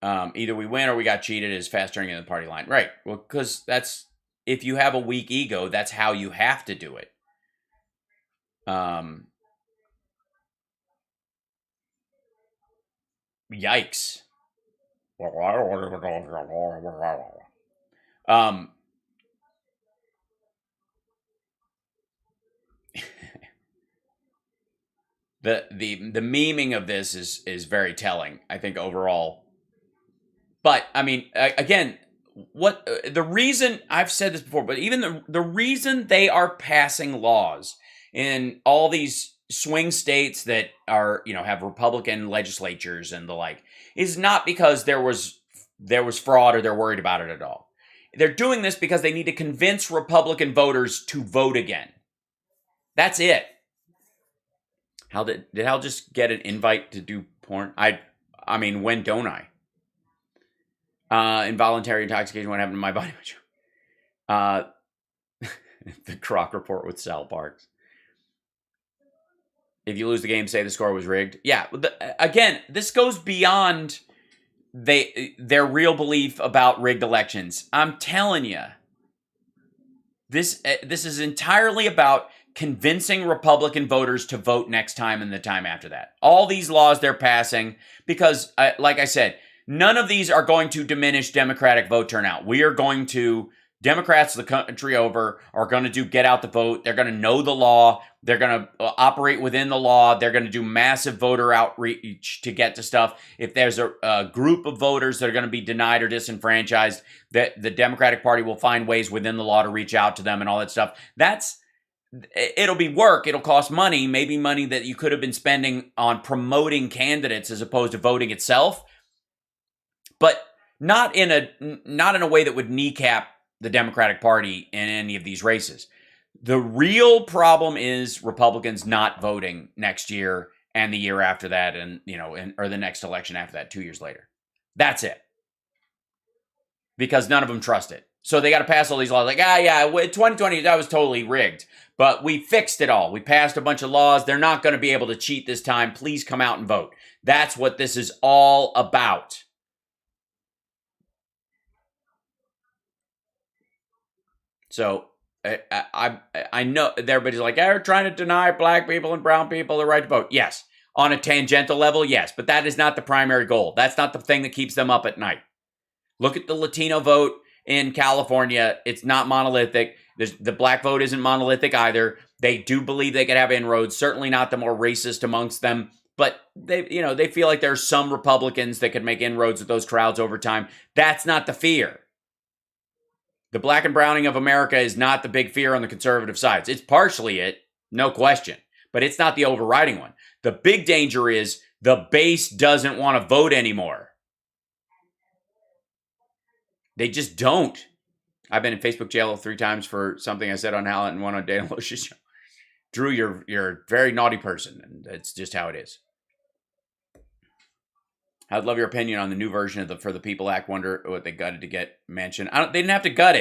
Either we win or we got cheated is fast turning in the party line. Right. Well, because if you have a weak ego, that's how you have to do it. Yikes. The memeing of this is very telling, I think, overall. But, I mean, again, the reason, I've said this before, but even the reason they are passing laws in all these swing states that are, have Republican legislatures and the like, is not because there was fraud or they're worried about it at all. They're doing this because they need to convince Republican voters to vote again. That's it. Did Hal just get an invite to do porn? I mean, when don't I? Involuntary intoxication, what happened to my body? The Croc Report with Sal Parks. If you lose the game, say the score was rigged. Yeah, again, this goes beyond their real belief about rigged elections. I'm telling you, this is entirely about convincing Republican voters to vote next time and the time after that. All these laws they're passing, because, like I said, none of these are going to diminish Democratic vote turnout. We are going to Democrats the country over are going to do get out the vote. They're going to know the law. They're going to operate within the law. They're going to do massive voter outreach to get to stuff. If there's a group of voters that are going to be denied or disenfranchised, that the Democratic Party will find ways within the law to reach out to them and all that stuff. It'll be work. It'll cost money, maybe money that you could have been spending on promoting candidates as opposed to voting itself, but not in a way that would kneecap the Democratic Party in any of these races. The real problem is Republicans not voting next year and the year after that, and or the next election after that, 2 years later. That's it. Because none of them trust it. So they got to pass all these laws like, 2020, that was totally rigged. But we fixed it all. We passed a bunch of laws. They're not going to be able to cheat this time. Please come out and vote. That's what this is all about. So I know everybody's like, they're trying to deny black people and brown people the right to vote. Yes. On a tangential level, yes. But that is not the primary goal. That's not the thing that keeps them up at night. Look at the Latino vote in California. It's not monolithic. The black vote isn't monolithic either. They do believe they could have inroads. Certainly not the more racist amongst them. But they feel like there's some Republicans that could make inroads with those crowds over time. That's not the fear. The black and browning of America is not the big fear on the conservative sides. It's partially it, no question. But it's not the overriding one. The big danger is the base doesn't want to vote anymore. They just don't. I've been in Facebook jail 3 times for something I said on Hal and one on Dana Loesch's show. Drew, you're a very naughty person, and that's just how it is. I'd love your opinion on the new version of the For the People Act. Wonder what they gutted to get mentioned. They didn't have to gut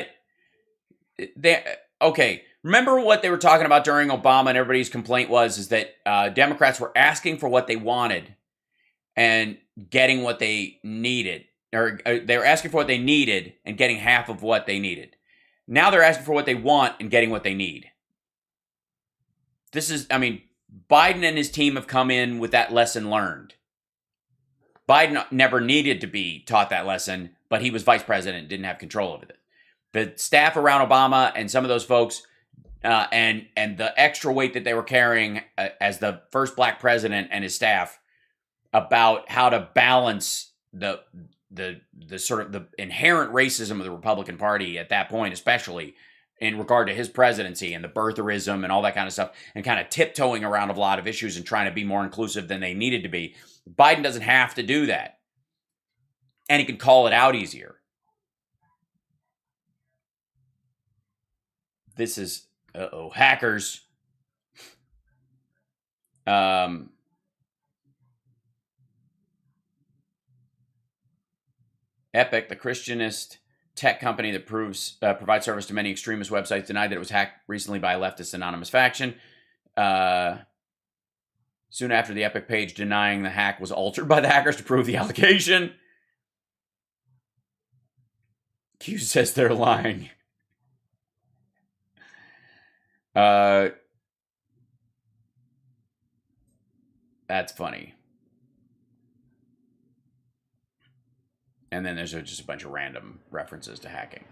it. Okay, remember what they were talking about during Obama, and everybody's complaint is that Democrats were asking for what they wanted and getting what they needed. Or they were asking for what they needed and getting half of what they needed. Now they're asking for what they want and getting what they need. Biden and his team have come in with that lesson learned. Biden never needed to be taught that lesson, but he was vice president and didn't have control of it. The staff around Obama and some of those folks and the extra weight that they were carrying as the first black president and his staff about how to balance the sort of the inherent racism of the Republican Party at that point, especially in regard to his presidency and the birtherism and all that kind of stuff, and kind of tiptoeing around a lot of issues and trying to be more inclusive than they needed to be. Biden doesn't have to do that. And he can call it out easier. This is, hackers. Epic, the Christianist tech company that provides service to many extremist websites, denied that it was hacked recently by a leftist anonymous faction. Soon after, the Epic page denying the hack was altered by the hackers to prove the allegation. Q says they're lying. That's funny. And then there's just a bunch of random references to hacking.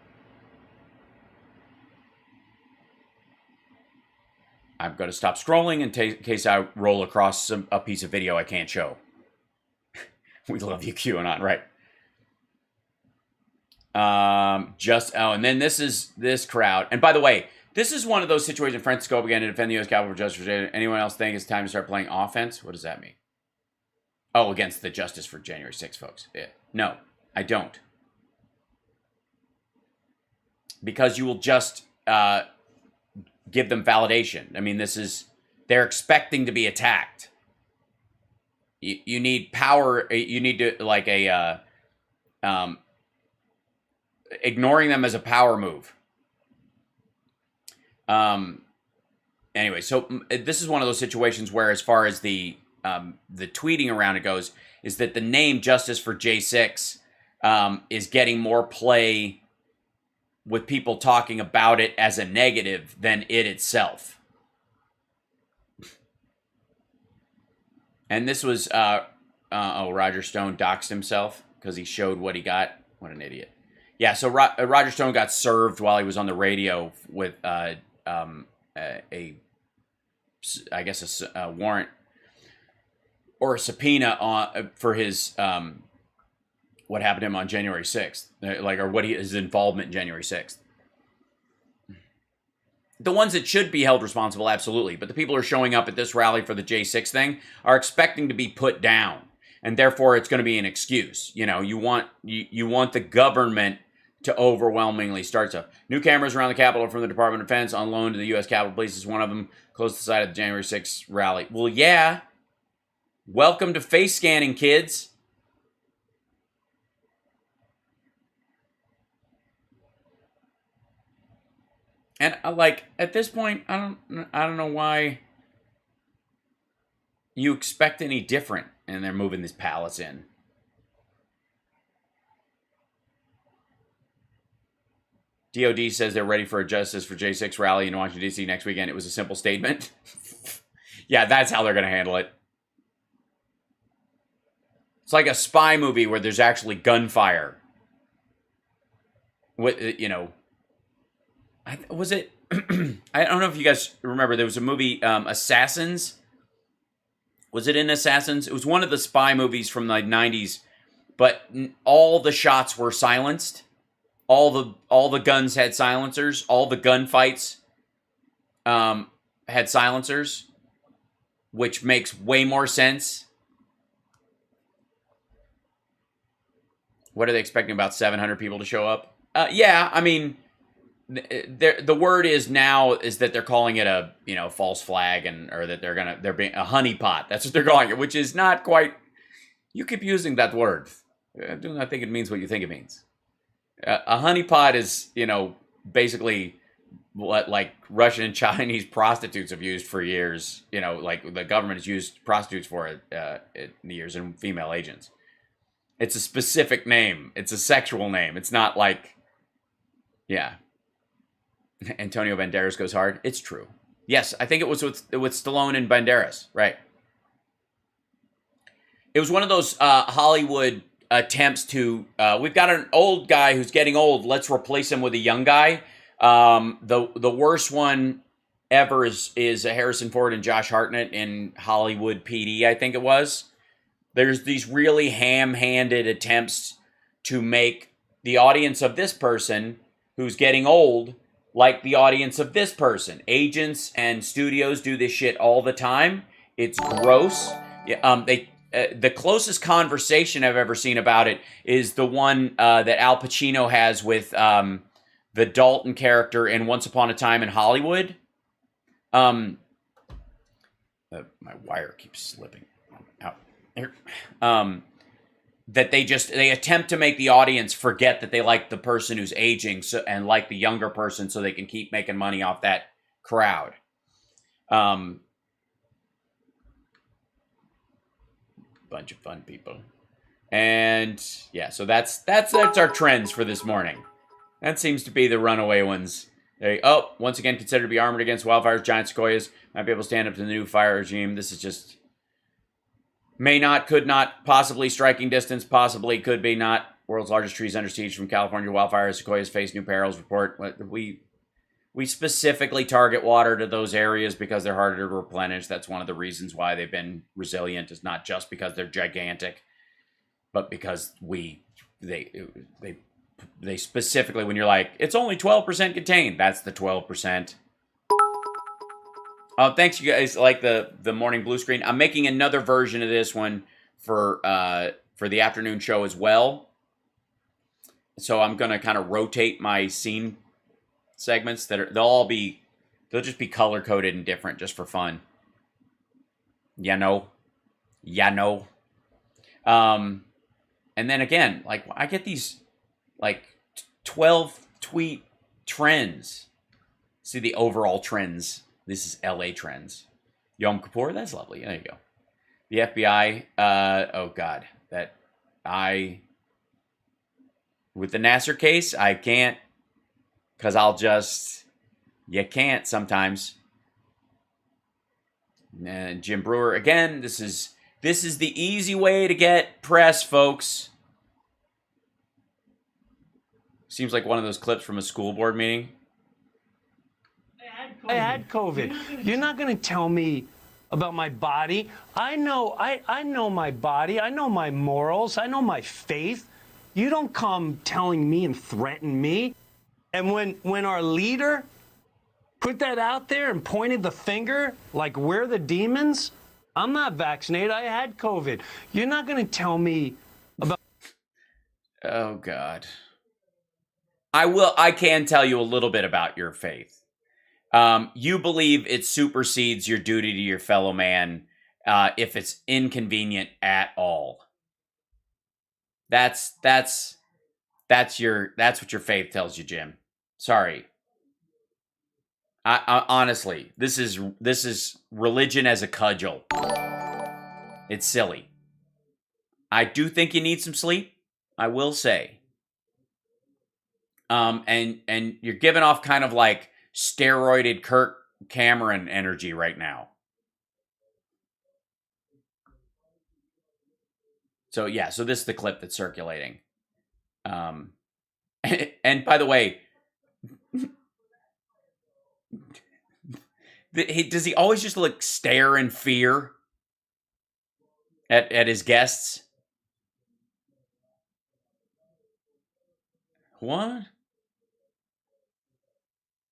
I'm going to stop scrolling in case I roll across a piece of video I can't show. We love you, QAnon, right? And then this crowd. And by the way, this is one of those situations. Francisco began to defend the U.S. Capitol for justice. Anyone else think it's time to start playing offense? What does that mean? Oh, against the Justice for January 6th, folks. Yeah. No, I don't. Because you will just give them validation. I mean, they're expecting to be attacked. You need power. You need to, ignoring them as a power move. Anyway, so this is one of those situations where, as far as the tweeting around it goes, is that the name Justice for J6 is getting more play with people talking about it as a negative than it itself. And this was, Roger Stone doxed himself because he showed what he got. What an idiot. Yeah, so Roger Stone got served while he was on the radio with I guess a warrant or a subpoena on for his what happened to him on January 6th, or his involvement in January 6th. The ones that should be held responsible, absolutely, but the people who are showing up at this rally for the J6 thing are expecting to be put down, and therefore it's going to be an excuse. You want the government to overwhelmingly start stuff. New cameras around the Capitol from the Department of Defense on loan to the U.S. Capitol Police is one of them, close to the site of the January 6th rally. Well, yeah. Welcome to face scanning, kids. And at this point, I don't know why you expect any different, and they're moving these pallets in. DOD says they're ready for a Justice for J6 rally in Washington, D.C. next weekend. It was a simple statement. Yeah, that's how they're going to handle it. It's like a spy movie where there's actually gunfire. Was it? I don't know if you guys remember. There was a movie, Assassins. Was it in Assassins? It was one of the spy movies from the 90s, but all the shots were silenced. All the guns had silencers. All the gunfights had silencers, which makes way more sense. What are they expecting? About 700 people to show up? Yeah, I mean, the word is that they're calling it a false flag, or that they're being a honeypot. That's what they're calling it, which is not quite. You keep using that word. I do not think it means what you think it means. A honeypot is, basically what Russian and Chinese prostitutes have used for years. The government has used prostitutes for it in the years, and female agents. It's a specific name. It's a sexual name. It's not yeah. Antonio Banderas goes hard. It's true. Yes, I think it was with Stallone and Banderas, right? It was one of those Hollywood attempts to, we've got an old guy who's getting old, let's replace him with a young guy. The worst one ever is Harrison Ford and Josh Hartnett in Hollywood PD, I think it was. There's these really ham-handed attempts to make the audience of this person who's getting old like the audience of this person. Agents and studios do this shit all the time. It's gross. The closest conversation I've ever seen about it is the one that Al Pacino has with the Dalton character in Once Upon a Time in Hollywood. My wire keeps slipping out. That they attempt to make the audience forget that they like the person who's aging and like the younger person, so they can keep making money off that crowd. Bunch of fun people. And yeah, so that's our trends for this morning. That seems to be the runaway ones. Once again, considered to be armored against wildfires, giant sequoias might be able to stand up to the new fire regime. This is just may not, could not, possibly striking distance, possibly, could be not. World's largest trees under siege from California wildfires. Sequoias face new perils. Report. We specifically target water to those areas because they're harder to replenish. That's one of the reasons why they've been resilient. Is not just because they're gigantic, but because they specifically, when you're like, it's only 12% contained, that's the 12%. Thanks, you guys. Like the morning blue screen. I'm making another version of this one for the afternoon show as well. So I'm gonna kind of rotate my scene segments they'll just be color coded and different just for fun. And then again, I get these 12 tweet trends. See the overall trends. This is LA trends. Yom Kippur, that's lovely. There you go. The FBI, oh God, with the Nasser case, I can't, because you can't sometimes. And Jim Brewer, again, this is the easy way to get press, folks. Seems like one of those clips from a school board meeting. I had COVID. You're not going to tell me about my body. I know my body. I know my morals. I know my faith. You don't come telling me and threaten me. And when our leader put that out there and pointed the finger like we're the demons, I'm not vaccinated. I had COVID. You're not going to tell me about... Oh, God. I can tell you a little bit about your faith. You believe it supersedes your duty to your fellow man if it's inconvenient at all. That's what your faith tells you, Jim. Sorry. I honestly, this is religion as a cudgel. It's silly. I do think you need some sleep, I will say. And you're giving off kind of like steroided Kirk Cameron energy right now. So yeah, so this is the clip that's circulating. And by the way, does he always just look stare in fear at his guests? What?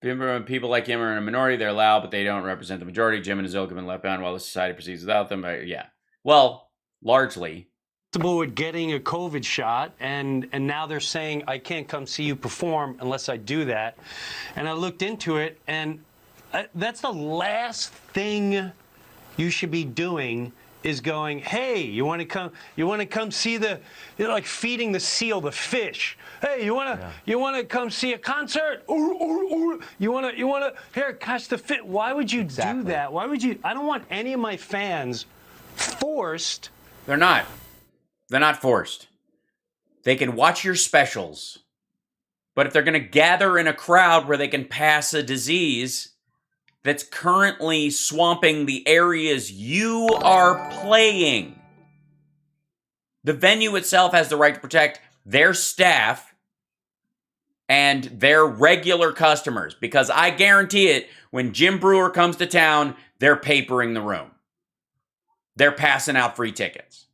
People like him are in a minority. They're loud, but they don't represent the majority. Jim and his ilk have been left behind while the society proceeds without them. Yeah. Well, largely. With getting a COVID shot, and now they're saying I can't come see you perform unless I do that. And I looked into it, and that's the last thing you should be doing is going, hey, you want to come see like feeding the seal the fish. Hey, you want to come see a concert? You want to here, catch the fit. Why would you do that? Why would you? I don't want any of my fans forced. They're not forced. They can watch your specials. But if they're going to gather in a crowd where they can pass a disease that's currently swamping the areas you are playing, the venue itself has the right to protect their staff and their regular customers. Because I guarantee it, when Jim Brewer comes to town, they're papering the room. They're passing out free tickets.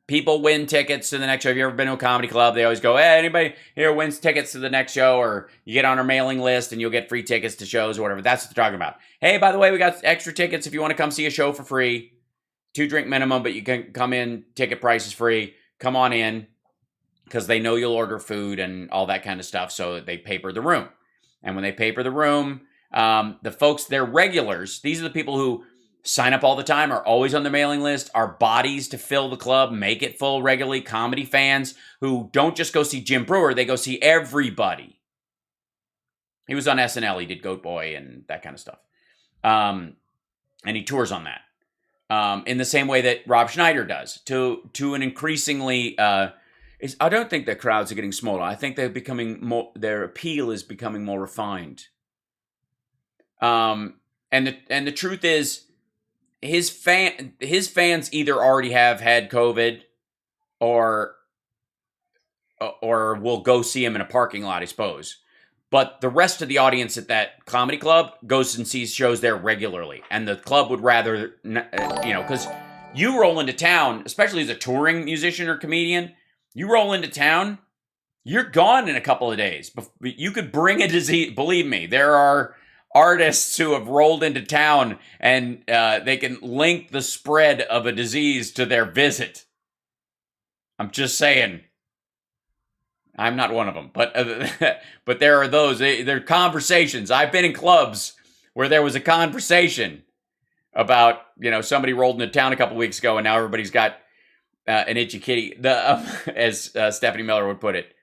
People win tickets to the next show. Have you ever been to a comedy club? They always go, hey, anybody here wins tickets to the next show? Or you get on our mailing list and you'll get free tickets to shows or whatever. That's what they're talking about. Hey, by the way, we got extra tickets if you want to come see a show for free. 2-drink minimum, but you can come in. Ticket price is free. Come on in. Because they know you'll order food and all that kind of stuff. So they paper the room. And when they paper the room, the folks, they're regulars. These are the people who sign up all the time, are always on the mailing list, are bodies to fill the club, make it full regularly, comedy fans who don't just go see Jim Brewer, they go see everybody. He was on SNL, he did Goat Boy and that kind of stuff. And he tours on that. In the same way that Rob Schneider does, to an increasingly... I don't think their crowds are getting smaller. I think they're becoming more... Their appeal is becoming more refined. And the truth is, his fans either already have had COVID or will go see him in a parking lot, I suppose. But the rest of the audience at that comedy club goes and sees shows there regularly. And the club would rather, because you roll into town, especially as a touring musician or comedian, you roll into town, you're gone in a couple of days. You could bring a disease. Believe me, there are artists who have rolled into town and they can link the spread of a disease to their visit. I'm just saying. I'm not one of them, but there are those. There are conversations. I've been in clubs where there was a conversation about, somebody rolled into town a couple weeks ago and now everybody's got an itchy kitty, as Stephanie Miller would put it.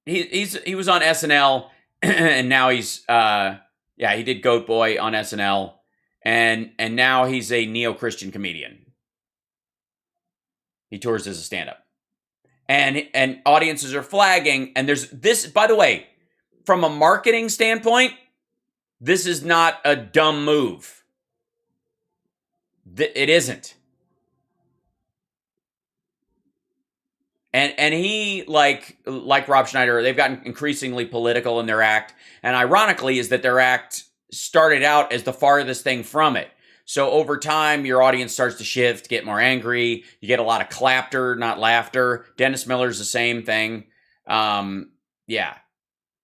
He was on SNL and now he's he did Goat Boy on SNL and now he's a neo-Christian comedian. He tours as a stand-up. And audiences are flagging, and there's this, by the way, from a marketing standpoint, this is not a dumb move. It isn't. And he, like Rob Schneider, they've gotten increasingly political in their act. And ironically is that their act started out as the farthest thing from it. So over time, your audience starts to shift, get more angry. You get a lot of clapter, not laughter. Dennis Miller's the same thing. Yeah.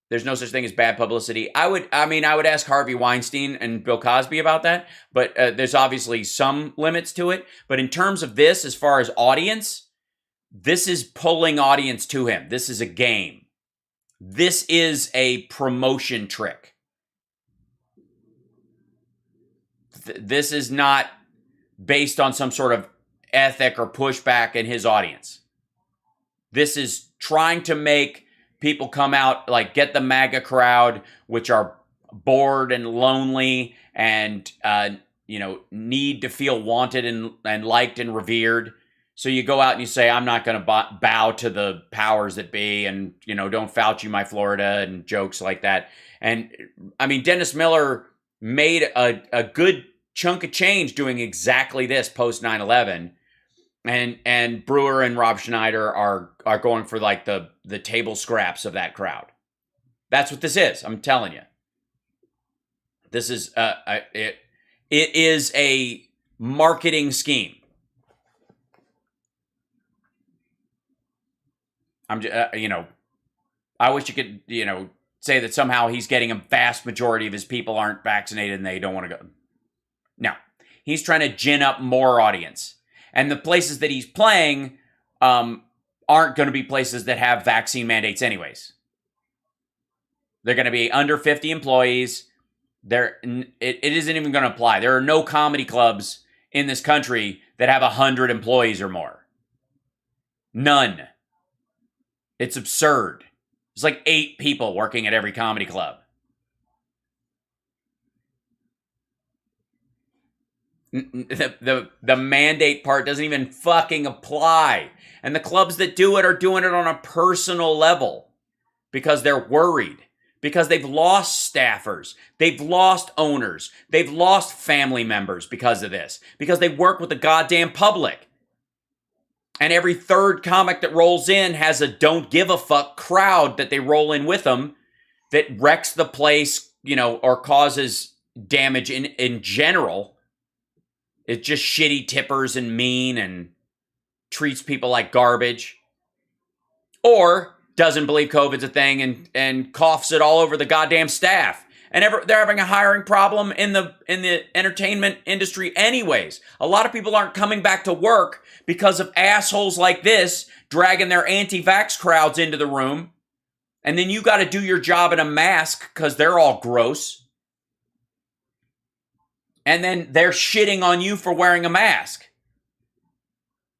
There's no such thing as bad publicity. I would ask Harvey Weinstein and Bill Cosby about that, but there's obviously some limits to it. But in terms of this, as far as audience, this is pulling audience to him. This is a game. This is a promotion trick. This is not based on some sort of ethic or pushback in his audience. This is trying to make people come out, like get the MAGA crowd, which are bored and lonely and, need to feel wanted and liked and revered. So you go out and you say, I'm not going to bow to the powers that be and, don't Fauci my Florida and jokes like that. And I mean, Dennis Miller made a good chunk of change doing exactly this post 9/11. And Brewer and Rob Schneider are going for like the table scraps of that crowd. That's what this is. I'm telling you. This is it is a marketing scheme. I wish you could, say that somehow he's getting a vast majority of his people aren't vaccinated and they don't want to go. No, he's trying to gin up more audience. And the places that he's playing aren't going to be places that have vaccine mandates anyways. They're going to be under 50 employees. It isn't even going to apply. There are no comedy clubs in this country that have 100 employees or more. None. It's absurd. There's like 8 people working at every comedy club. The mandate part doesn't even fucking apply. And the clubs that do it are doing it on a personal level because they're worried. Because they've lost staffers. They've lost owners. They've lost family members because of this. Because they work with the goddamn public. And every third comic that rolls in has a don't give a fuck crowd that they roll in with them that wrecks the place, or causes damage in general. It's just shitty tippers and mean and treats people like garbage. Or doesn't believe COVID's a thing and coughs it all over the goddamn staff. And they're having a hiring problem in the entertainment industry anyways. A lot of people aren't coming back to work because of assholes like this dragging their anti-vax crowds into the room. And then you got to do your job in a mask because they're all gross. And then they're shitting on you for wearing a mask.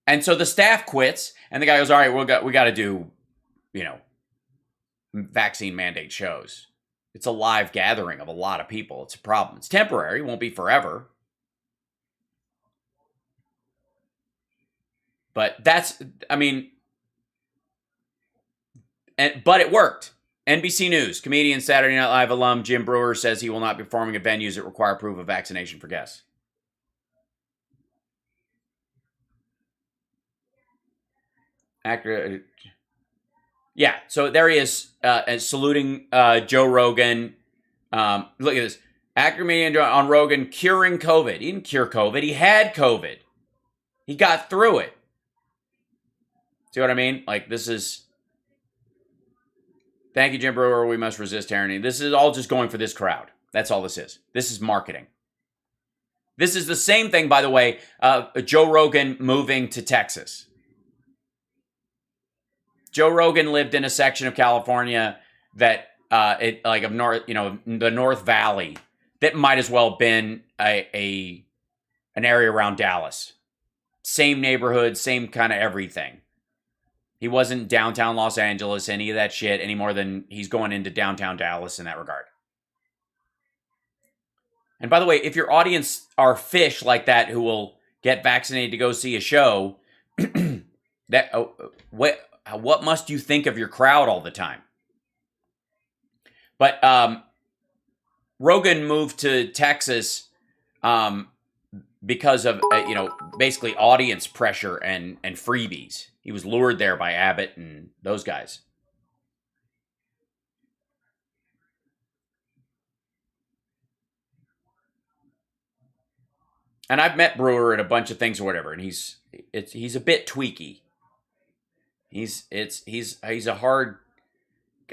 And so the staff quits and the guy goes, all right, we got to do, vaccine mandate shows. It's a live gathering of a lot of people. It's a problem. It's temporary. It won't be forever. But but it worked. NBC News, comedian, Saturday Night Live alum Jim Brewer says he will not be performing at venues that require proof of vaccination for guests. Actor... Yeah, so there he is, saluting Joe Rogan. Look at this. Actor comedian on Rogan curing COVID. He didn't cure COVID. He had COVID. He got through it. See what I mean? Like, this is... Thank you, Jim Brewer. We must resist tyranny. This is all just going for this crowd. That's all this is. This is marketing. This is the same thing, by the way, Joe Rogan moving to Texas. Joe Rogan lived in a section of California that the North Valley that might as well have been an area around Dallas. Same neighborhood, same kind of everything. He wasn't downtown Los Angeles, any of that shit, any more than he's going into downtown Dallas in that regard. And by the way, if your audience are fish like that who will get vaccinated to go see a show, what must you think of your crowd all the time? But Rogan moved to Texas because of basically audience pressure and freebies. He was lured there by Abbott and those guys. And I've met Brewer at a bunch of things or whatever, and he's a bit tweaky. He's a hard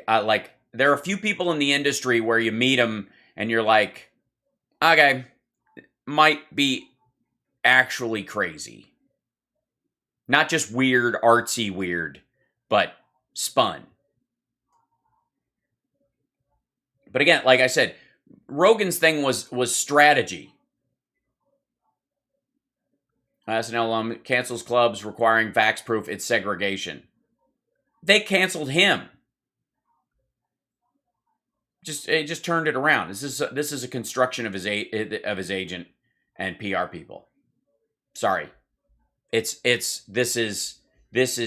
like, there are a few people in the industry where you meet them and you're like, okay, might be actually crazy. Not just weird, artsy weird, but spun. But again, like I said, Rogan's thing was strategy. SNL alum cancels clubs requiring vax proof. It's segregation. They canceled him. It just turned it around. This is a construction of his agent and PR people. Sorry, this is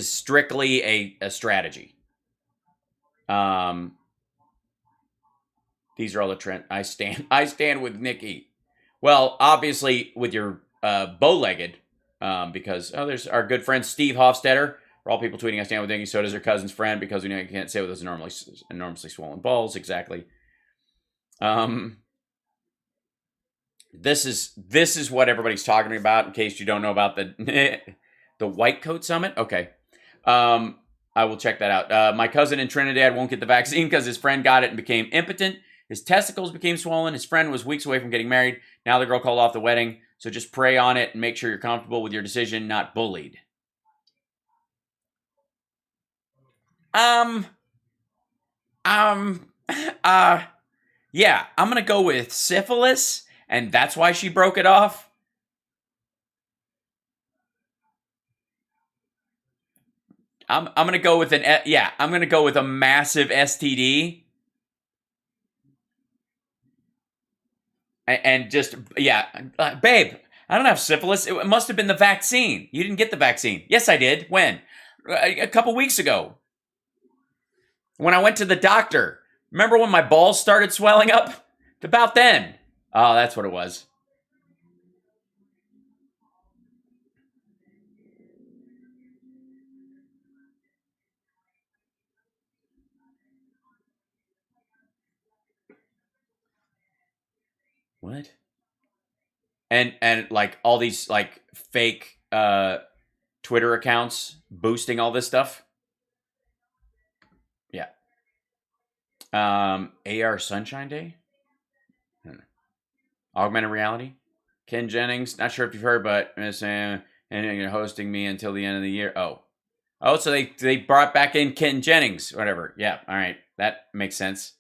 strictly a strategy. These are all the trends. I stand with Nikki. Well, obviously with your bow-legged, because there's our good friend Steve Hofstetter. For all people tweeting, I stand with Nikki. So does her cousin's friend, because we know you can't say with those enormously swollen balls. Exactly. This is what everybody's talking about. In case you don't know about the the White Coat Summit. Okay. I will check that out. My cousin in Trinidad won't get the vaccine because his friend got it and became impotent. His testicles became swollen. His friend was weeks away from getting married. Now the girl called off the wedding. So just pray on it and make sure you're comfortable with your decision, not bullied. Yeah, I'm gonna go with syphilis, and that's why she broke it off. I'm gonna go with I'm gonna go with a massive STD. And just, babe, I don't have syphilis. It must have been the vaccine. You didn't get the vaccine. Yes, I did. When? A couple weeks ago. When I went to the doctor. Remember when my balls started swelling up? About then. Oh, that's what it was. What? And like all these like fake Twitter accounts boosting all this stuff. Yeah. AR Sunshine Day? Augmented reality? Ken Jennings, not sure if you've heard, but and you're hosting me until the end of the year. Oh, so they brought back in Ken Jennings, whatever. Yeah, all right, that makes sense.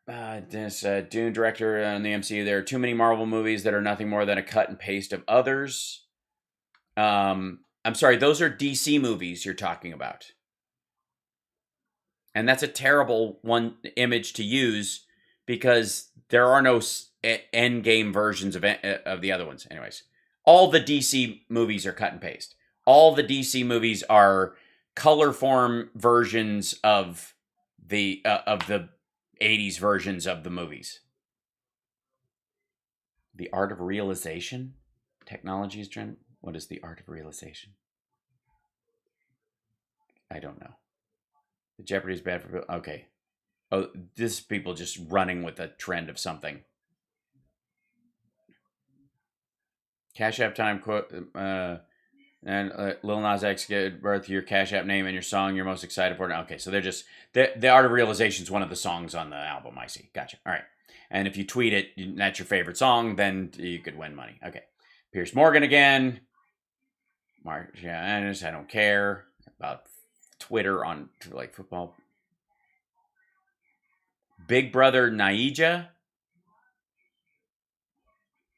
This Dune director on the MCU. There are too many Marvel movies that are nothing more than a cut and paste of others. I'm sorry, those are DC movies you're talking about. And that's a terrible image to use because there are no end game versions of the other ones. Anyways, all the DC movies are cut and paste. All the DC movies are color form versions of the 80s versions of the movies. The art of realization? Technology is trend. What is the art of realization? I don't know. The Jeopardy is bad for... Okay. Oh, this is people just running with a trend of something. Cash App time quote... and Lil Nas X get birth your Cash App name and your song you're most excited for. Okay, so they're just... The Art of Realization is one of the songs on the album, I see. Gotcha. All right. And if you tweet it, that's your favorite song, then you could win money. Okay. Pierce Morgan again. Mark, I don't care about Twitter on like football. Big Brother Naija.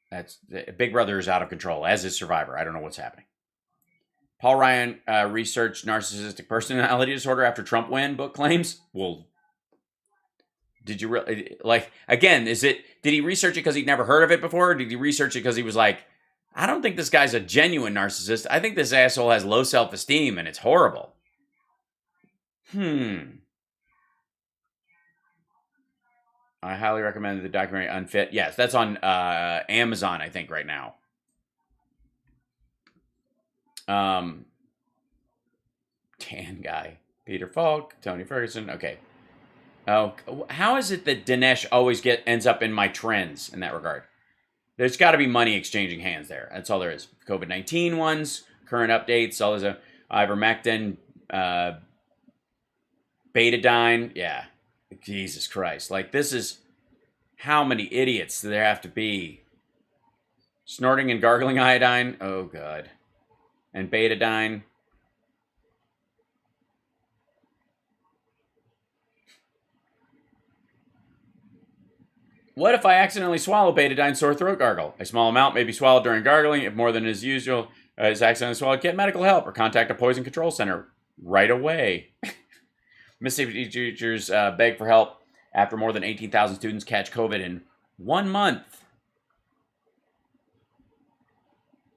That's Big Brother is out of control, as is Survivor. I don't know what's happening. Paul Ryan researched narcissistic personality disorder after Trump win, book claims. Well, did you really like? Again, did he research it because he'd never heard of it before? Or did he research it because he was like, I don't think this guy's a genuine narcissist. I think this asshole has low self-esteem and it's horrible. I highly recommend the documentary Unfit. Yes, that's on Amazon, I think, right now. Tan guy. Peter Falk, Tony Ferguson. Okay. Oh, how is it that Dinesh always ends up in my trends in that regard? There's got to be money exchanging hands there. That's all there is. COVID-19 ones, current updates, all this. Ivermectin, betadine. Yeah. Jesus Christ. Like, this is... How many idiots do there have to be? Snorting and gargling iodine. Oh, God. And betadine. What if I accidentally swallow betadine sore throat gargle? A small amount may be swallowed during gargling. If more than is usual is accidentally swallowed, get medical help or contact a poison control center right away. Mississippi teachers beg for help after more than 18,000 students catch COVID in 1 month.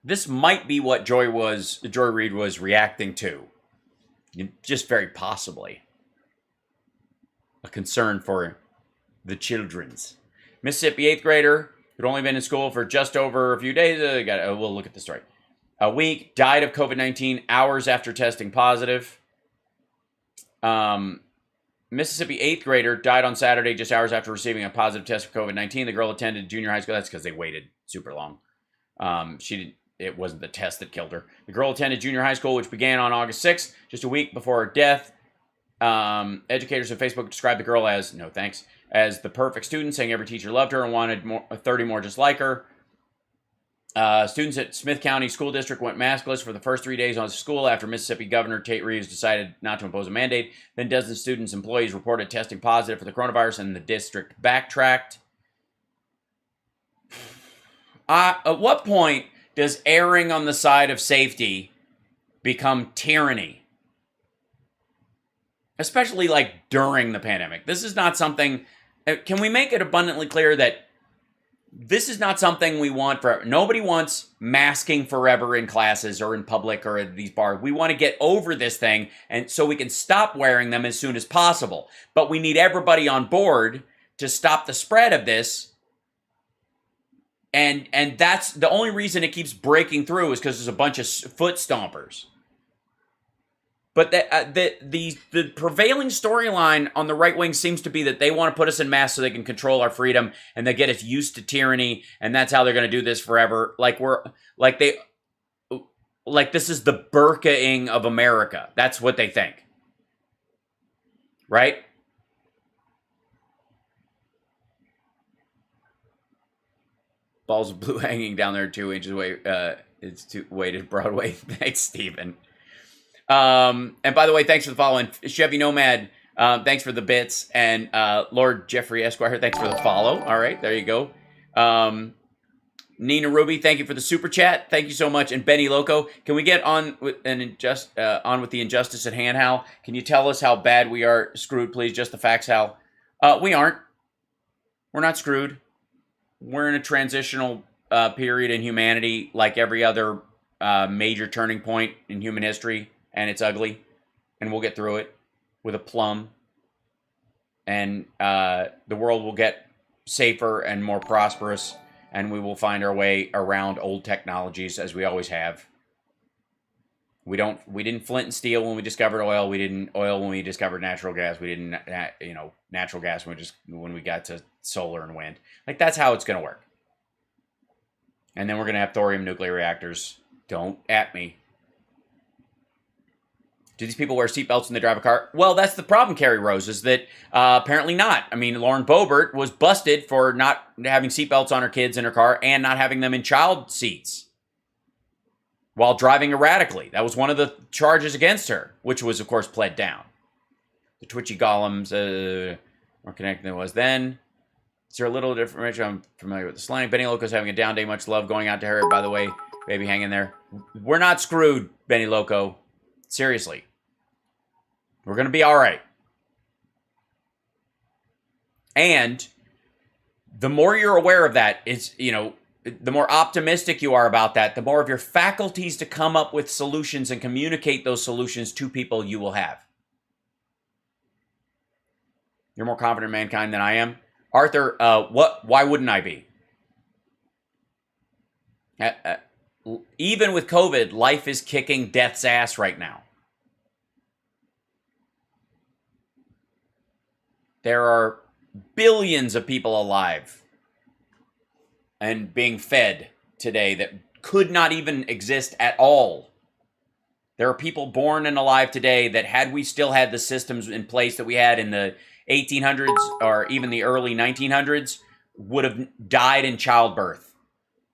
This might be what Joy Reid was reacting to. Just very possibly. A concern for the children's. Mississippi 8th grader who'd only been in school for just over a few days. We'll look at the story. A week, died of COVID-19 hours after testing positive. Mississippi 8th grader died on Saturday just hours after receiving a positive test for COVID-19. The girl attended junior high school. That's because they waited super long. It wasn't the test that killed her. The girl attended junior high school, which began on August 6th, just a week before her death. Educators on Facebook described the girl as, no thanks, as the perfect student, saying every teacher loved her and wanted 30 more just like her. Students at Smith County School District went maskless for the first 3 days of school after Mississippi Governor Tate Reeves decided not to impose a mandate. Then dozens of students' employees reported testing positive for the coronavirus, and the district backtracked. At what point does erring on the side of safety become tyranny? Especially like during the pandemic. This is not something... Can we make it abundantly clear that this is not something we want forever? Nobody wants masking forever in classes or in public or at these bars. We want to get over this thing, and so we can stop wearing them as soon as possible. But we need everybody on board to stop the spread of this. And that's the only reason it keeps breaking through is because there's a bunch of foot stompers. But the prevailing storyline on the right wing seems to be that they want to put us in masks so they can control our freedom and they get us used to tyranny, and that's how they're going to do this forever. Like this is the burqaing of America. That's what they think, right? Balls of blue hanging down there 2 inches away. It's too weighted Broadway. Thanks, Stephen. And by the way, thanks for the follow. And Chevy Nomad, thanks for the bits. And Lord Jeffrey Esquire, thanks for the follow. All right, there you go. Nina Ruby, thank you for the super chat. Thank you so much. And Benny Loco, can we get on with the injustice at hand, Hal? Can you tell us how bad we are screwed, please? Just the facts, Hal. We aren't. We're not screwed. We're in a transitional period in humanity, like every other major turning point in human history. And it's ugly, and we'll get through it with a plum, and the world will get safer and more prosperous, and we will find our way around old technologies as we always have. We didn't flint and steel when we discovered oil. We didn't oil when we discovered natural gas. We didn't natural gas when we got to solar and wind. Like, that's how it's gonna work. And then we're gonna have thorium nuclear reactors. Don't at me. Do these people wear seatbelts when they drive a car? Well, that's the problem, Carrie Rose, is that apparently not. I mean, Lauren Boebert was busted for not having seatbelts on her kids in her car and not having them in child seats while driving erratically. That was one of the charges against her, which was, of course, pled down. The twitchy golems more connected than it was then. Is there a little different? I'm familiar with the slang. Benny Loco's having a down day. Much love going out to her. By the way, baby, hang in there. We're not screwed, Benny Loco. Seriously. We're going to be all right. And the more you're aware of that, the more optimistic you are about that, the more of your faculties to come up with solutions and communicate those solutions to people you will have. You're more confident in mankind than I am. Arthur, why wouldn't I be? Even with COVID, life is kicking death's ass right now. There are billions of people alive and being fed today that could not even exist at all. There are people born and alive today that, had we still had the systems in place that we had in the 1800s or even the early 1900s, would have died in childbirth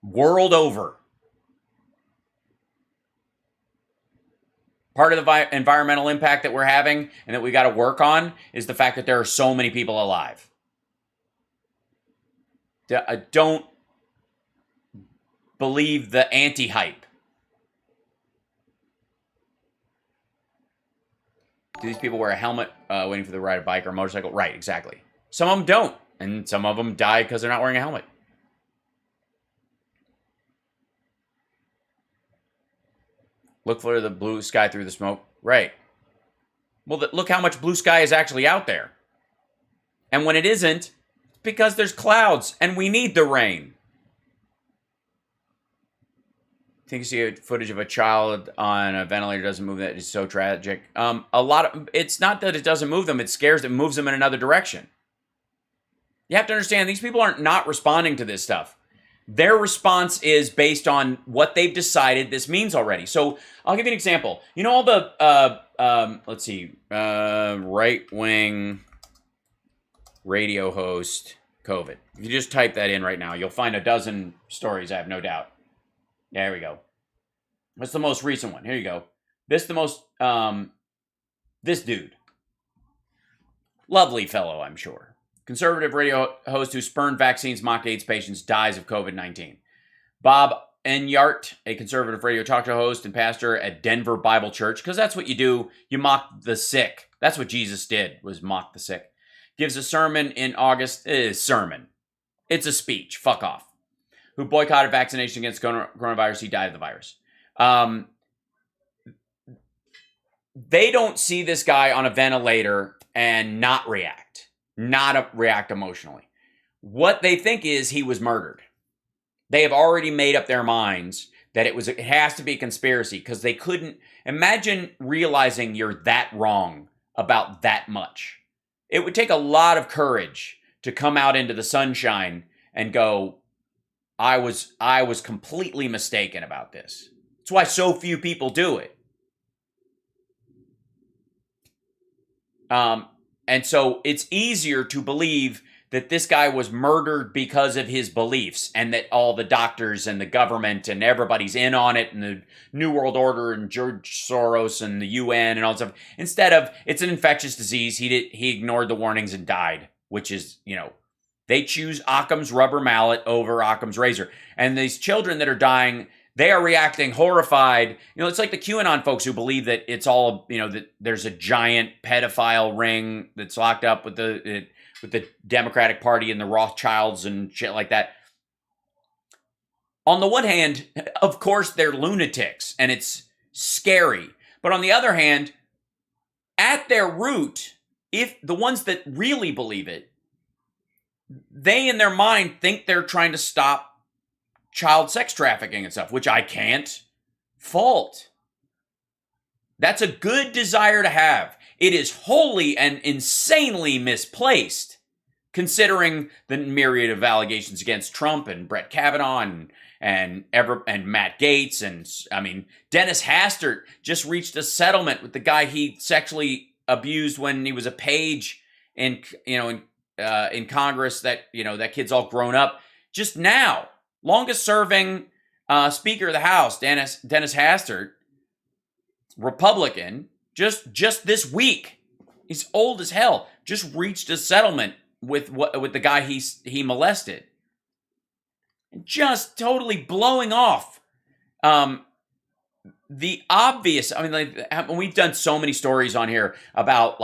world over. Part of the environmental impact that we're having and that we got to work on is the fact that there are so many people alive. Don't believe the anti-hype. Do these people wear a helmet waiting for the ride a bike or a motorcycle? Right, exactly. Some of them don't, and some of them die because they're not wearing a helmet. Look for the blue sky through the smoke. Right. Well, look how much blue sky is actually out there. And when it isn't, it's because there's clouds and we need the rain. I think you see footage of a child on a ventilator doesn't move. That is so tragic. It's not that it doesn't move them. It scares them, moves them in another direction. You have to understand, these people aren't not responding to this stuff. Their response is based on what they've decided this means already. So I'll give you an example. You know all the, right-wing radio host COVID. If you just type that in right now, you'll find a dozen stories, I have no doubt. There we go. What's the most recent one? Here you go. This dude. Lovely fellow, I'm sure. Conservative radio host who spurned vaccines, mocked AIDS patients, dies of COVID-19. Bob Enyart, a conservative radio talk show host and pastor at Denver Bible Church, because that's what you do. You mock the sick. That's what Jesus did, was mock the sick. Gives a sermon in August. Sermon. It's a speech. Fuck off. Who boycotted vaccination against coronavirus. He died of the virus. They don't see this guy on a ventilator and not react. Not react emotionally. What they think is he was murdered. They have already made up their minds that it has to be a conspiracy, because they couldn't imagine realizing you're that wrong about that much. It would take a lot of courage to come out into the sunshine and go, I was completely mistaken about this. That's why so few people do it. And so it's easier to believe that this guy was murdered because of his beliefs, and that all the doctors and the government and everybody's in on it, and the New World Order and George Soros and the UN and all that stuff. Instead of, it's an infectious disease, he ignored the warnings and died, which is, they choose Occam's rubber mallet over Occam's razor. And these children that are dying, they are reacting horrified. It's like the QAnon folks who believe that it's all, that there's a giant pedophile ring that's locked up with the Democratic Party and the Rothschilds and shit like that. On the one hand, of course, they're lunatics and it's scary. But on the other hand, at their root, if the ones that really believe it, they in their mind think they're trying to stop child sex trafficking and stuff, which I can't fault. That's a good desire to have. It is wholly and insanely misplaced, considering the myriad of allegations against Trump and Brett Kavanaugh and Matt Gaetz, and Dennis Hastert just reached a settlement with the guy he sexually abused when he was a page in Congress. That kid's all grown up just now. Longest serving Speaker of the House, Dennis Hastert, Republican, just this week, he's old as hell, just reached a settlement with the guy he molested. Just totally blowing off the obvious. We've done so many stories on here about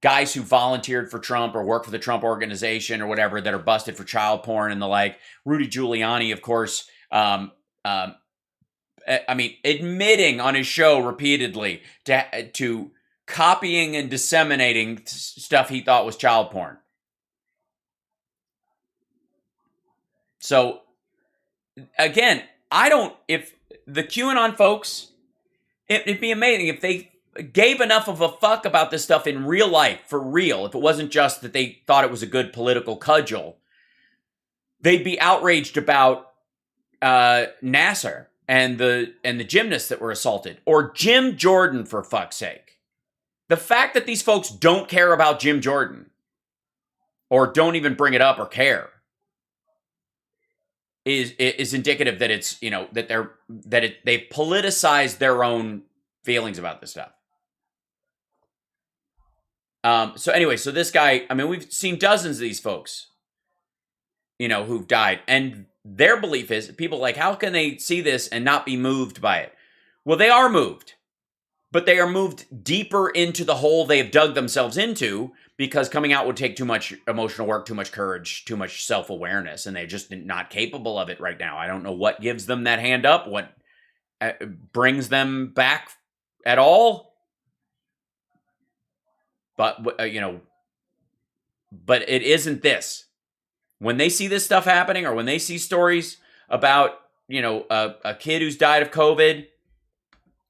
guys who volunteered for Trump or work for the Trump organization or whatever that are busted for child porn and the like. Rudy Giuliani, of course, admitting on his show repeatedly to copying and disseminating stuff he thought was child porn. So again, I don't. If the QAnon folks, it'd be amazing if they gave enough of a fuck about this stuff in real life, for real. If it wasn't just that they thought it was a good political cudgel, they'd be outraged about Nasser and the gymnasts that were assaulted, or Jim Jordan, for fuck's sake. The fact that these folks don't care about Jim Jordan, or don't even bring it up or care, is indicative that it's, you know, that they've politicized their own feelings about this stuff. So anyway, so this guy, I mean, we've seen dozens of these folks, you know, who've died, and their belief is, people like, how can they see this and not be moved by it? Well, they are moved, but they are moved deeper into the hole they've dug themselves into, because coming out would take too much emotional work, too much courage, too much self-awareness, and they're just not capable of it right now. I don't know what gives them that hand up, what brings them back at all. But, you know, but it isn't this. When they see this stuff happening, or when they see stories about, you know, a kid who's died of COVID,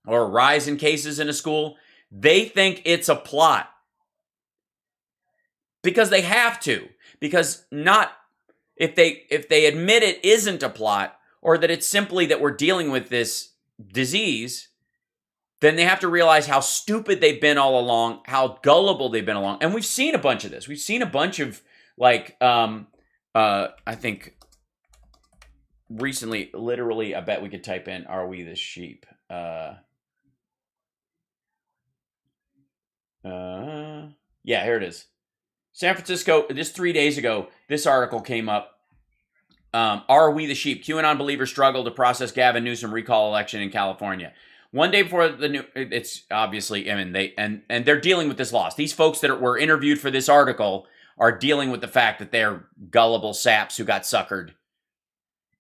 or a rise in cases in a school, they think it's a plot. Because they have to. Because if they admit it isn't a plot, or that it's simply that we're dealing with this disease, then they have to realize how stupid they've been all along, how gullible they've been along. And we've seen a bunch of this. We've seen a bunch of, like, I think recently, literally, I bet we could type in, "Are we the sheep?" Yeah, here it is. San Francisco, just 3 days ago, this article came up. Are we the sheep? QAnon believers struggle to process Gavin Newsom recall election in California. One day before it's obviously, I mean, and they're dealing with this loss. These folks that were interviewed for this article are dealing with the fact that they're gullible saps who got suckered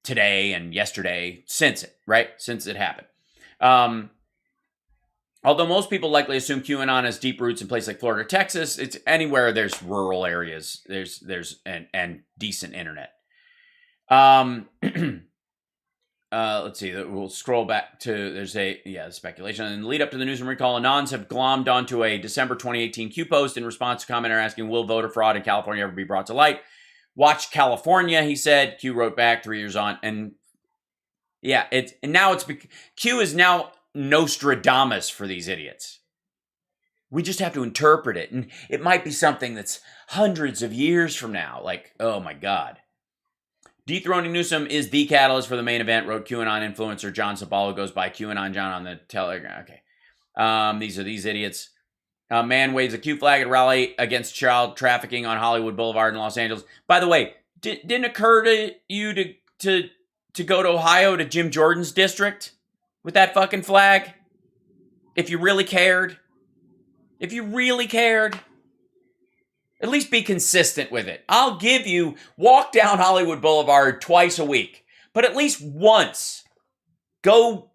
today and yesterday since it happened. Although most people likely assume QAnon has deep roots in places like Florida or Texas, it's anywhere there's rural areas, there's and decent internet. Let's see. We'll scroll back to, there's speculation. In the lead up to the Newsom recall, Anons have glommed onto a December 2018 Q post in response to a commenter asking, will voter fraud in California ever be brought to light? Watch California, he said. Q wrote back 3 years on. And yeah, Q is now Nostradamus for these idiots. We just have to interpret it. And it might be something that's hundreds of years from now. Like, oh my God. Dethroning Newsom is the catalyst for the main event, wrote QAnon influencer John Sabalo, goes by QAnon John on the Telegram. Okay. These are these idiots. A man waves a Q flag at a rally against child trafficking on Hollywood Boulevard in Los Angeles. By the way, didn't occur to you to go to Ohio to Jim Jordan's district with that fucking flag? If you really cared. At least be consistent with it. I'll give you, walk down Hollywood Boulevard twice a week, but at least once, go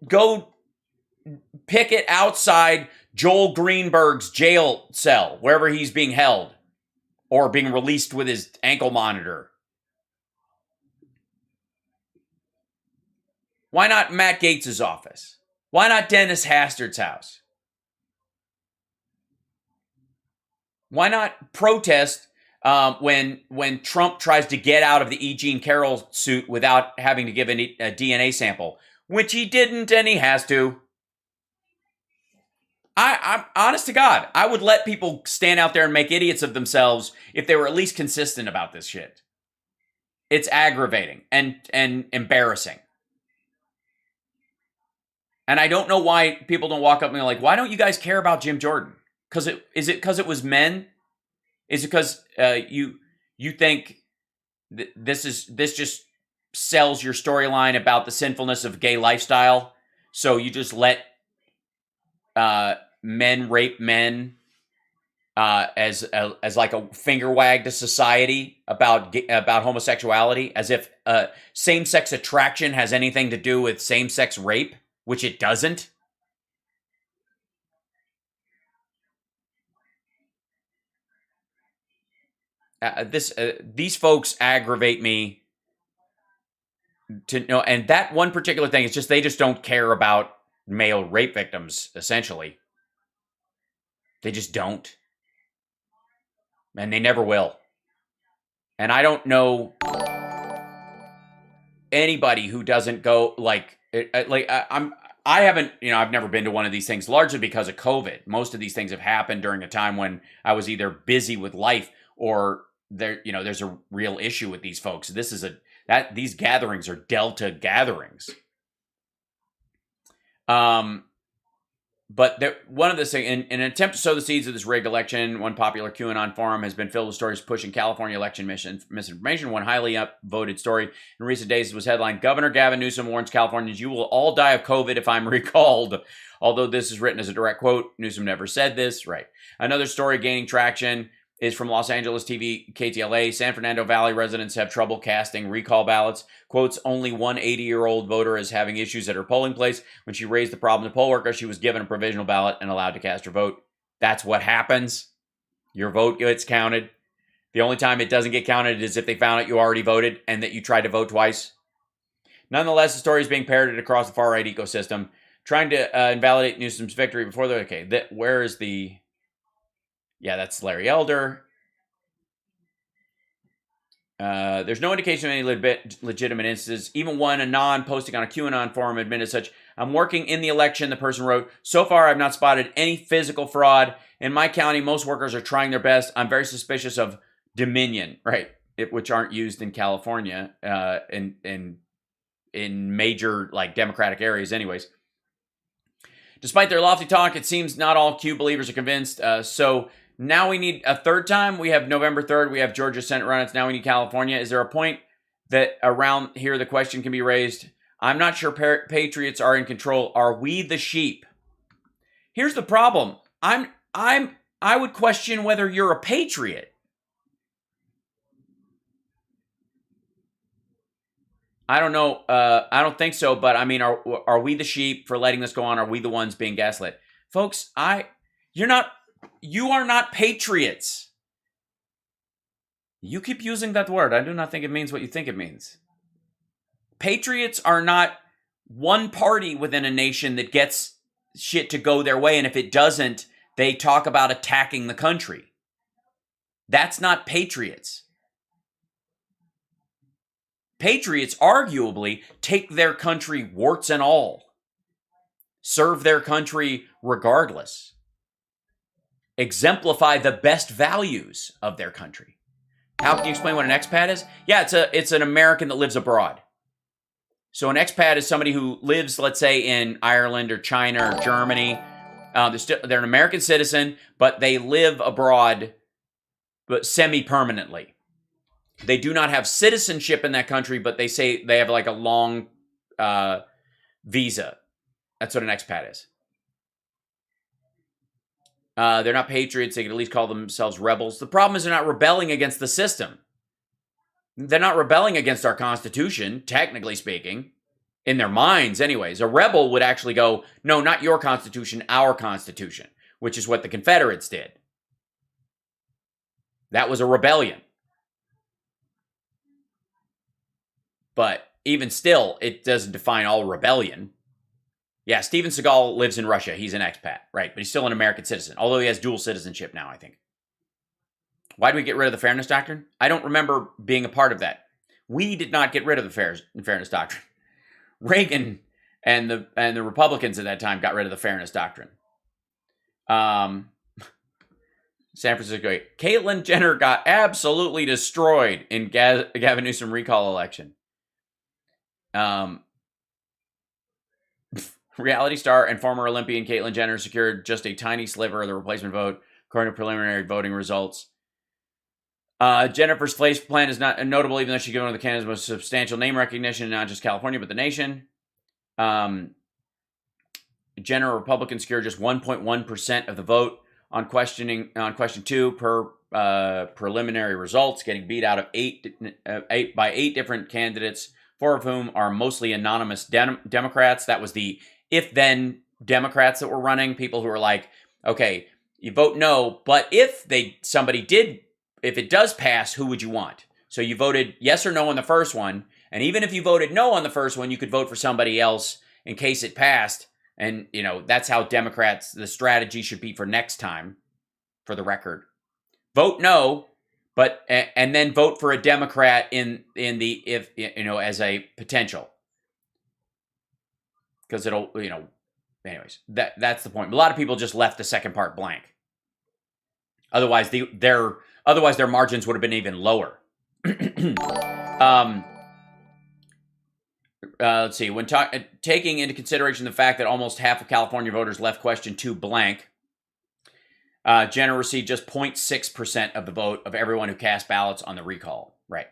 picket outside Joel Greenberg's jail cell, wherever he's being held, or being released with his ankle monitor. Why not Matt Gaetz' office? Why not Dennis Hastard's house? Why not protest when Trump tries to get out of the E. Jean Carroll suit without having to give a DNA sample, which he didn't, and he has to. I'm honest to God, I would let people stand out there and make idiots of themselves if they were at least consistent about this shit. It's aggravating and embarrassing. And I don't know why people don't walk up and be like, why don't you guys care about Jim Jordan? Is it because it was men? Is it because you think this just sells your storyline about the sinfulness of gay lifestyle? So you just let men rape men as like a finger wag to society about homosexuality, as if same-sex attraction has anything to do with same-sex rape, which it doesn't. These folks aggravate me to know. And that one particular thing is just they just don't care about male rape victims, essentially. They just don't. And they never will. And I don't know anybody who doesn't go I haven't, I've never been to one of these things, largely because of COVID. Most of these things have happened during a time when I was either busy with life or there's a real issue with these folks. These gatherings are Delta gatherings. But one of the things, in an attempt to sow the seeds of this rigged election, one popular QAnon forum has been filled with stories pushing California election misinformation. One highly upvoted story in recent days was headlined, Governor Gavin Newsom warns Californians, you will all die of COVID if I'm recalled. Although this is written as a direct quote, Newsom never said this. Right. Another story gaining traction is from Los Angeles TV KTLA. San Fernando Valley residents have trouble casting recall ballots. Quotes, only one 80-year-old voter is having issues at her polling place. When she raised the problem to poll workers, she was given a provisional ballot and allowed to cast her vote. That's what happens. Your vote gets counted. The only time it doesn't get counted is if they found out you already voted and that you tried to vote twice. Nonetheless, the story is being parroted across the far-right ecosystem, trying to invalidate Newsom's victory before the... Okay, where is the... Yeah, that's Larry Elder. There's no indication of any legitimate instances. Even one anon posting on a QAnon forum admitted such. I'm working in the election, the person wrote. So far, I've not spotted any physical fraud. In my county, most workers are trying their best. I'm very suspicious of Dominion, right? Which aren't used in California, in major Democratic areas anyways. Despite their lofty talk, it seems not all Q believers are convinced. So now we need a third time. We have November 3rd. We have Georgia Senate run-ins. Now we need California. Is there a point that around here the question can be raised? I'm not sure patriots are in control. Are we the sheep? Here's the problem. I would question whether you're a patriot. I don't know. I don't think so. But I mean, are we the sheep for letting this go on? Are we the ones being gaslit? Folks, you are not patriots. You keep using that word. I do not think it means what you think it means. Patriots are not one party within a nation that gets shit to go their way, and if it doesn't, they talk about attacking the country. That's not patriots. Patriots arguably take their country warts and all. Serve their country regardless. Exemplify the best values of their country. How can you explain what an expat is? Yeah, it's an American that lives abroad. So an expat is somebody who lives, let's say, in Ireland or China or Germany. They're an American citizen, but they live abroad, but semi-permanently. They do not have citizenship in that country, but they say they have a long visa. That's what an expat is. They're not patriots. They could at least call themselves rebels. The problem is they're not rebelling against the system. They're not rebelling against our Constitution, technically speaking. In their minds, anyways. A rebel would actually go, no, not your Constitution, our Constitution, which is what the Confederates did. That was a rebellion. But even still, it doesn't define all rebellion. Yeah, Steven Seagal lives in Russia. He's an expat, right? But he's still an American citizen, although he has dual citizenship now, I think. Why did we get rid of the Fairness Doctrine? I don't remember being a part of that. We did not get rid of the Fairness Doctrine. Reagan and the Republicans at that time got rid of the Fairness Doctrine. San Francisco. Caitlyn Jenner got absolutely destroyed in Gavin Newsom recall election. Reality star and former Olympian Caitlyn Jenner secured just a tiny sliver of the replacement vote, according to preliminary voting results. Jennifer's place plan is not notable, even though she's given one of the candidates most substantial name recognition in not just California, but the nation. Jenner, Republican, secured just 1.1% of the vote on question 2 per preliminary results, getting beat out of eight by 8 different candidates, 4 of whom are mostly anonymous Democrats. That was the if-then Democrats that were running, people who were like, okay, you vote no, but if it does pass, who would you want? So you voted yes or no on the first one, And even if you voted no on the first one, you could vote for somebody else in case it passed. And, you know, that's how Democrats, the strategy should be for next time, for the record. Vote no, but, and then vote for a Democrat in the, if, you know, as a potential. Because it'll, you know, anyways, that's the point. A lot of people just left the second part blank. Otherwise, their margins would have been even lower. Let's see. When taking into consideration the fact that almost half of California voters left question 2 blank, Jenner received just 0.6% of the vote of everyone who cast ballots on the recall. Right.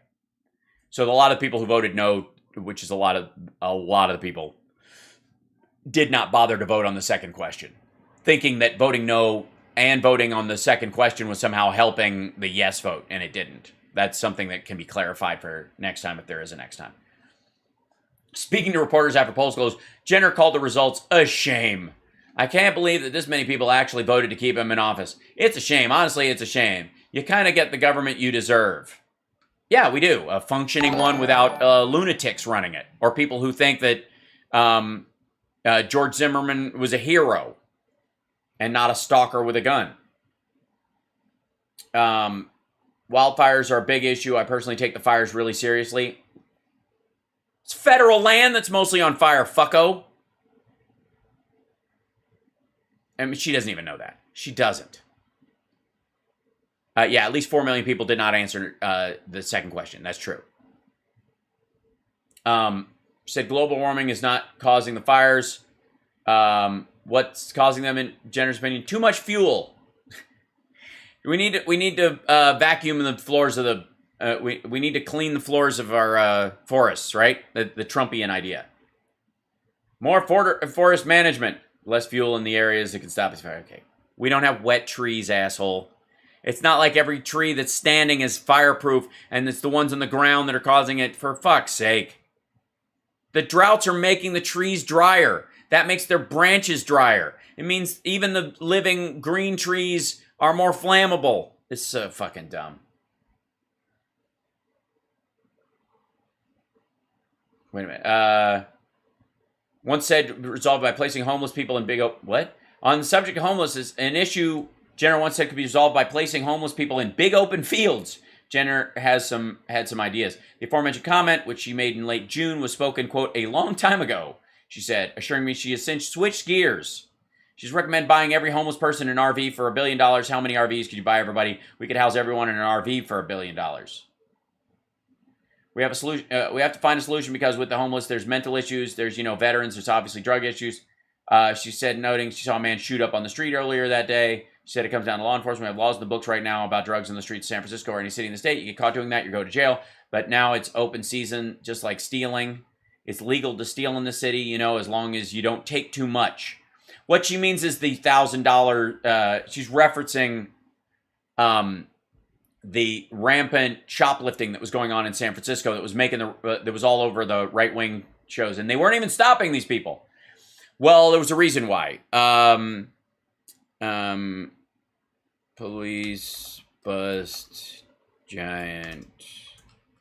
So a lot of people who voted no, which is a lot of the people, did not bother to vote on the second question, thinking that voting no and voting on the second question was somehow helping the yes vote, and it didn't. That's something that can be clarified for next time if there is a next time. Speaking to reporters after polls closed, Jenner called the results a shame. I can't believe that this many people actually voted to keep him in office. It's a shame. Honestly, it's a shame. You kind of get the government you deserve. Yeah, we do. A functioning one without lunatics running it, or people who think that George Zimmerman was a hero and not a stalker with a gun. Wildfires are a big issue. I personally take the fires really seriously. It's federal land that's mostly on fire, fucko. I mean, she doesn't even know that. She doesn't. Yeah, at least 4 million people did not answer the second question. That's true. She said global warming is not causing the fires. What's causing them, in Jenner's opinion? Too much fuel. we need to vacuum the floors of the. We need to clean the floors of our forests, right? The Trumpian idea. More forest management. Less fuel in the areas that can stop this fire. Okay. We don't have wet trees, asshole. It's not like every tree that's standing is fireproof and it's the ones on the ground that are causing it, for fuck's sake. The droughts are making the trees drier. That makes their branches drier. It means even the living green trees are more flammable. It's so fucking dumb. Wait a minute. Once said resolved by placing homeless people in big open... What? On the subject of homelessness, an issue Jenner once said could be resolved by placing homeless people in big open fields. Jenner had some ideas. The aforementioned comment, which she made in late June, was spoken, quote, a long time ago, she said, assuring me she has since switched gears. She's recommended buying every homeless person an RV for $1 billion. How many RVs could you buy, everybody? We could house everyone in an RV for $1 billion. We have a solution. We have to find a solution because with the homeless, there's mental issues. There's, veterans. There's obviously drug issues. She said, noting she saw a man shoot up on the street earlier that day. She said it comes down to law enforcement. We have laws in the books right now about drugs in the streets of San Francisco or any city in the state. You get caught doing that, you go to jail. But now it's open season, just like stealing. It's legal to steal in the city, as long as you don't take too much. What she means is the $1,000. She's referencing the rampant shoplifting that was going on in San Francisco that was that was all over the right-wing shows, and they weren't even stopping these people. Well, there was a reason why. Police bust giant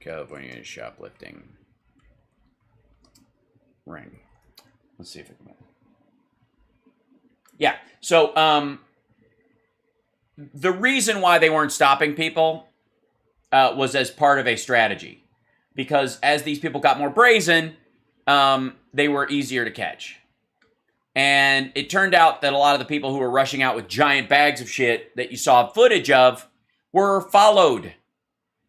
California shoplifting ring. Let's see if it can. Yeah. So, the reason why they weren't stopping people was as part of a strategy, because as these people got more brazen, they were easier to catch. And it turned out that a lot of the people who were rushing out with giant bags of shit that you saw footage of were followed.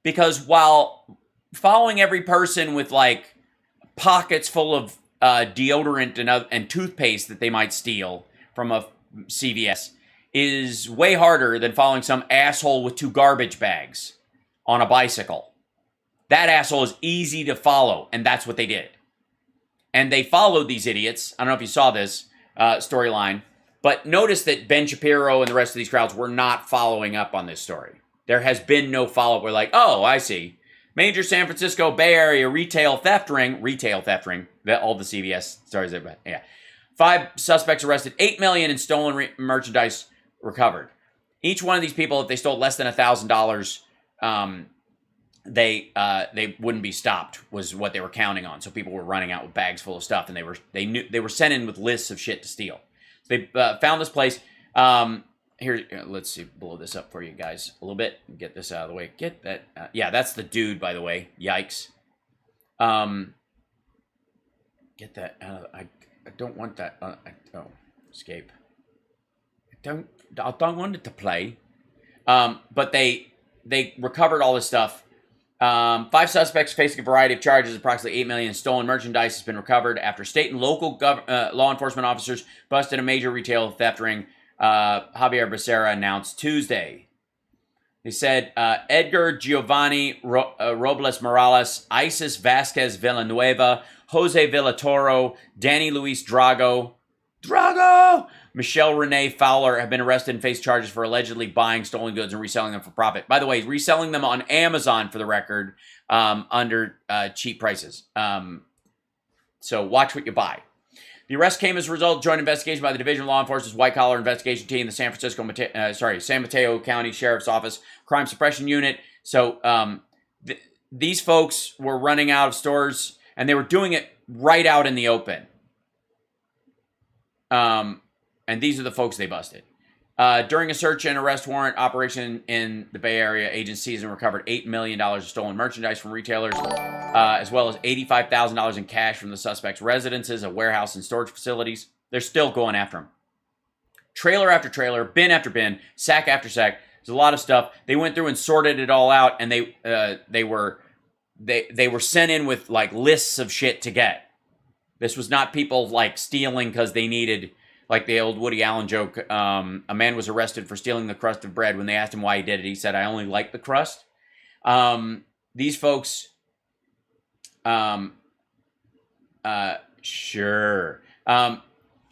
Because while following every person with like pockets full of deodorant and toothpaste that they might steal from a CVS is way harder than following some asshole with 2 garbage bags on a bicycle. That asshole is easy to follow, and that's what they did. And they followed these idiots. I don't know if you saw this storyline, but notice that Ben Shapiro and the rest of these crowds were not following up on this story. There has been no follow-up. We're like, oh, I see. Major San Francisco Bay Area retail theft ring, all the CVS stories there, yeah. 5 suspects arrested, $8 million in stolen merchandise recovered. Each one of these people, if they stole less than $1,000, they wouldn't be stopped was what they were counting on. So people were running out with bags full of stuff, and they were sent in with lists of shit to steal. So they found this place. Here, let's see, blow this up for you guys a little bit. Get this out of the way. Get that. Yeah, that's the dude, by the way. Yikes. Get that out of, I don't want that. Escape. I don't want it to play. But they recovered all this stuff. 5 suspects facing a variety of charges. Approximately $8 million in stolen merchandise has been recovered after state and local law enforcement officers busted a major retail theft ring. Javier Becerra announced Tuesday. They said Edgar Giovanni Robles Morales, Isis Vasquez Villanueva, Jose Villatoro, Danny Luis Drago, Michelle Renee Fowler have been arrested and face charges for allegedly buying stolen goods and reselling them for profit. By the way, reselling them on Amazon, for the record, under cheap prices. So watch what you buy. The arrest came as a result of joint investigation by the Division of Law Enforcement's White Collar Investigation Team, the San Mateo County Sheriff's Office Crime Suppression Unit. So these folks were running out of stores, and they were doing it right out in the open. And these are the folks they busted. During a search and arrest warrant operation in the Bay Area, agents seized and recovered $8 million of stolen merchandise from retailers, as well as $85,000 in cash from the suspects' residences, a warehouse, and storage facilities. They're still going after them. Trailer after trailer, bin after bin, sack after sack. There's a lot of stuff. They went through and sorted it all out, and they were sent in with like lists of shit to get. This was not people like stealing because they needed. Like the old Woody Allen joke, a man was arrested for stealing the crust of bread. When they asked him why he did it, he said, "I only like the crust." These folks, sure.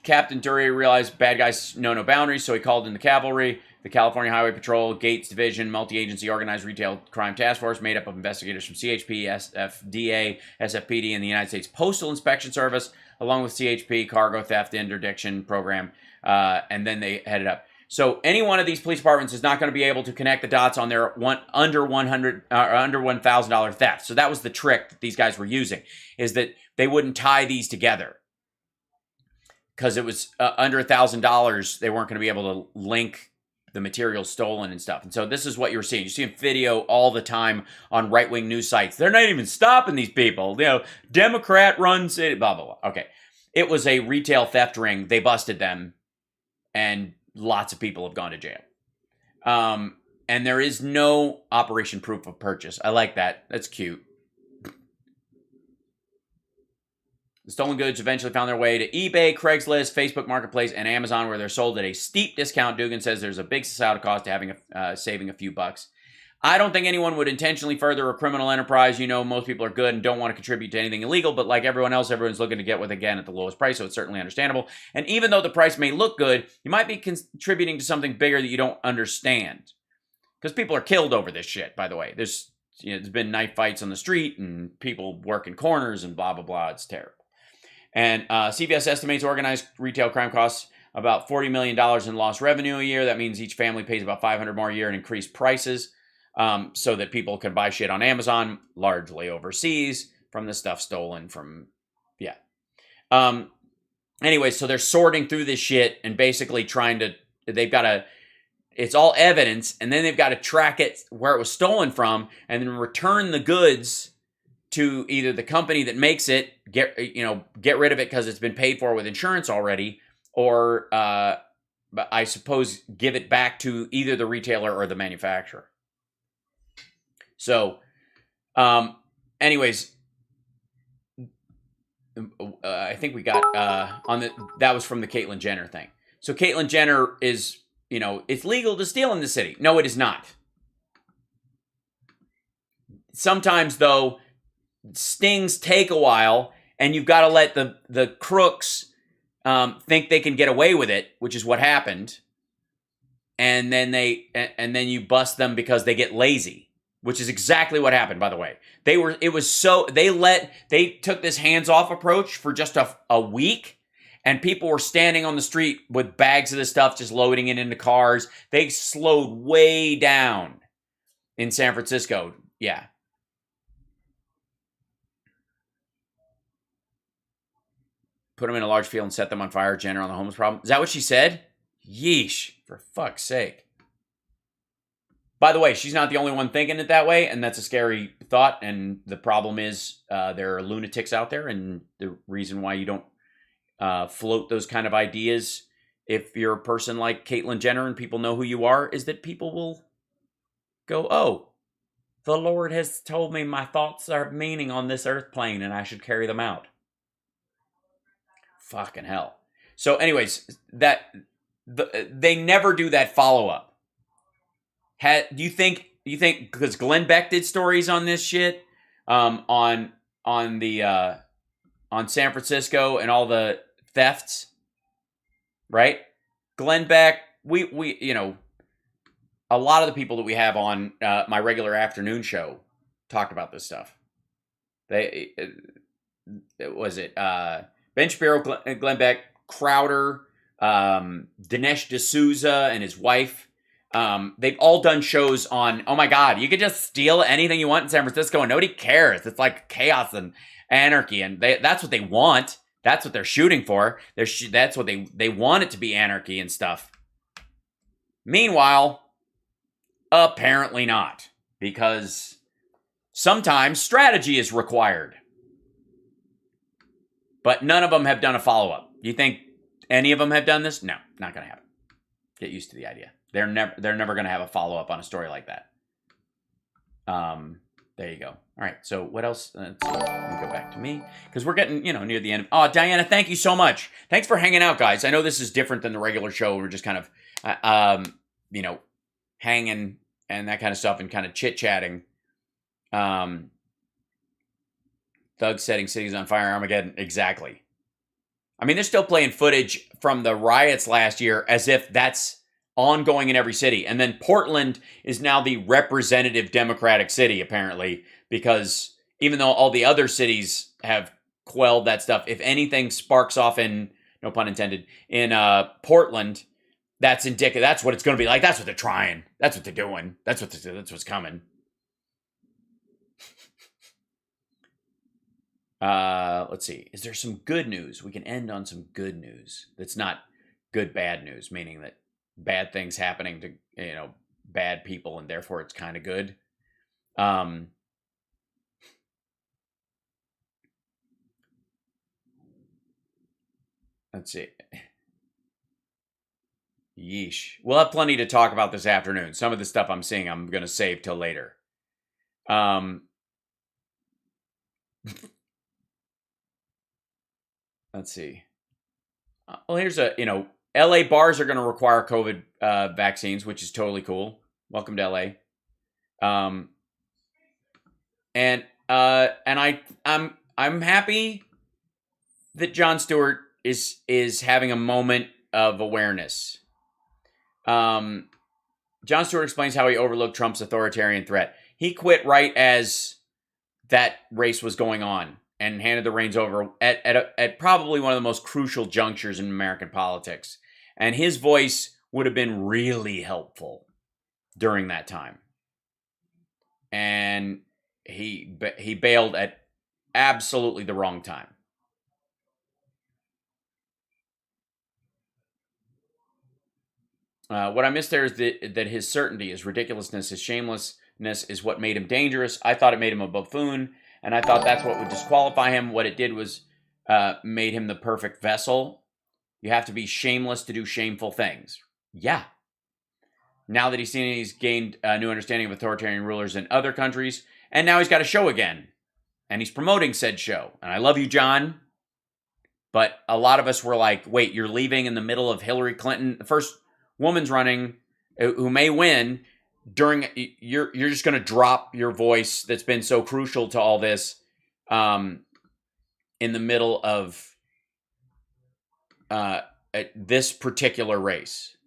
Captain Dury realized bad guys know no boundaries, so he called in the cavalry. The California Highway Patrol, Gates Division, multi-agency organized retail crime task force made up of investigators from CHP, SFDA, SFPD, and the United States Postal Inspection Service, along with CHP, Cargo Theft Interdiction Program, and then they headed up. So any one of these police departments is not going to be able to connect the dots on their under $1,000 theft. So that was the trick that these guys were using, is that they wouldn't tie these together. Because it was under $1,000, they weren't going to be able to link the material stolen and stuff. And so this is what you're seeing. You're seeing video all the time on right-wing news sites. They're not even stopping these people. You know, Democrat runs it, blah, blah, blah. Okay. It was a retail theft ring. They busted them, and lots of people have gone to jail. And there is no operation proof of purchase. I like that. That's cute. The stolen goods eventually found their way to eBay, Craigslist, Facebook Marketplace, and Amazon, where they're sold at a steep discount. Dugan says there's a big societal cost to saving a few bucks. I don't think anyone would intentionally further a criminal enterprise. You know, most people are good and don't want to contribute to anything illegal, but like everyone else, everyone's looking to get what they can at the lowest price, so it's certainly understandable. And even though the price may look good, you might be contributing to something bigger that you don't understand. Because people are killed over this shit, by the way. There's been knife fights on the street and people working corners and blah, blah, blah. It's terrible. And CBS estimates organized retail crime costs about $40 million in lost revenue a year. That means each family pays about $500 more a year in increased prices, so that people can buy shit on Amazon, largely overseas, from the stuff stolen from, yeah. Anyway, so they're sorting through this shit and basically it's all evidence, and then they've got to track it where it was stolen from and then return the goods to either the company that makes it, get rid of it because it's been paid for with insurance already, or I suppose give it back to either the retailer or the manufacturer. So, anyways, I think we got that was from the Caitlyn Jenner thing. So Caitlyn Jenner is, it's legal to steal in the city. No, it is not. Sometimes, though, stings take a while, and you've got to let the crooks think they can get away with it, which is what happened. And then you bust them because they get lazy, which is exactly what happened, by the way. They took this hands-off approach for just a week, and people were standing on the street with bags of this stuff, just loading it into cars. They slowed way down in San Francisco. Yeah. put them in a large field and set them on fire, gender on the homeless problem. Is that what she said? Yeesh, for fuck's sake. By the way, she's not the only one thinking it that way, and that's a scary thought. And the problem is there are lunatics out there, and the reason why you don't float those kind of ideas, if you're a person like Caitlyn Jenner and people know who you are, is that people will go, oh, the Lord has told me my thoughts are meaning on this earth plane, and I should carry them out. Fucking hell. So anyways, they never do that follow-up. Do you think because Glenn Beck did stories on this shit, on San Francisco and all the thefts, right? Glenn Beck, we you know, a lot of the people that we have on my regular afternoon show talked about this stuff. Ben Shapiro, Glenn Beck, Crowder, Dinesh D'Souza and his wife. They've all done shows on, oh my God, you could just steal anything you want in San Francisco and nobody cares. It's like chaos and anarchy. And that's what they want. That's what they're shooting for. That's what they want it to be, anarchy and stuff. Meanwhile, apparently not. Because sometimes strategy is required. But none of them have done a follow-up. You think any of them have done this? No, not going to happen. Get used to the idea. They're never going to have a follow-up on a story like that. There you go. All right, so what else? Let me go back to me, because we're getting, near the end. Oh, Diana, thank you so much. Thanks for hanging out, guys. I know this is different than the regular show. We're just kind of, hanging and that kind of stuff and kind of chit-chatting. Thugs setting cities on fire, Armageddon. Exactly. I mean, they're still playing footage from the riots last year as if that's ongoing in every city. And then Portland is now the representative Democratic city, apparently, because even though all the other cities have quelled that stuff, if anything sparks off in, no pun intended, in Portland, that's indicative. That's what it's going to be like. That's what they're trying. That's what they're doing. That's what's coming. Let's see. Is there some good news? We can end on some good news. That's not good, bad news, meaning that bad things happening to, bad people, and therefore it's kind of good. Let's see. Yeesh. We'll have plenty to talk about this afternoon. Some of the stuff I'm seeing, I'm going to save till later. Let's see. Well, here's LA bars are going to require COVID vaccines, which is totally cool. Welcome to LA. And I'm happy that Jon Stewart is having a moment of awareness. Jon Stewart explains how he overlooked Trump's authoritarian threat. He quit right as that race was going on and handed the reins over at probably one of the most crucial junctures in American politics. And his voice would have been really helpful during that time. And he bailed at absolutely the wrong time. What I missed there is that his certainty, his ridiculousness, his shamelessness is what made him dangerous. I thought it made him a buffoon, and I thought that's what would disqualify him. What it did was made him the perfect vessel. You have to be shameless to do shameful things. Yeah. Now that he's gained a new understanding of authoritarian rulers in other countries, and now he's got a show again, and he's promoting said show. And I love you, John, but a lot of us were like, wait, you're leaving in the middle of Hillary Clinton, the first woman's running, who may win, you're just going to drop your voice that's been so crucial to all this in the middle of this particular race,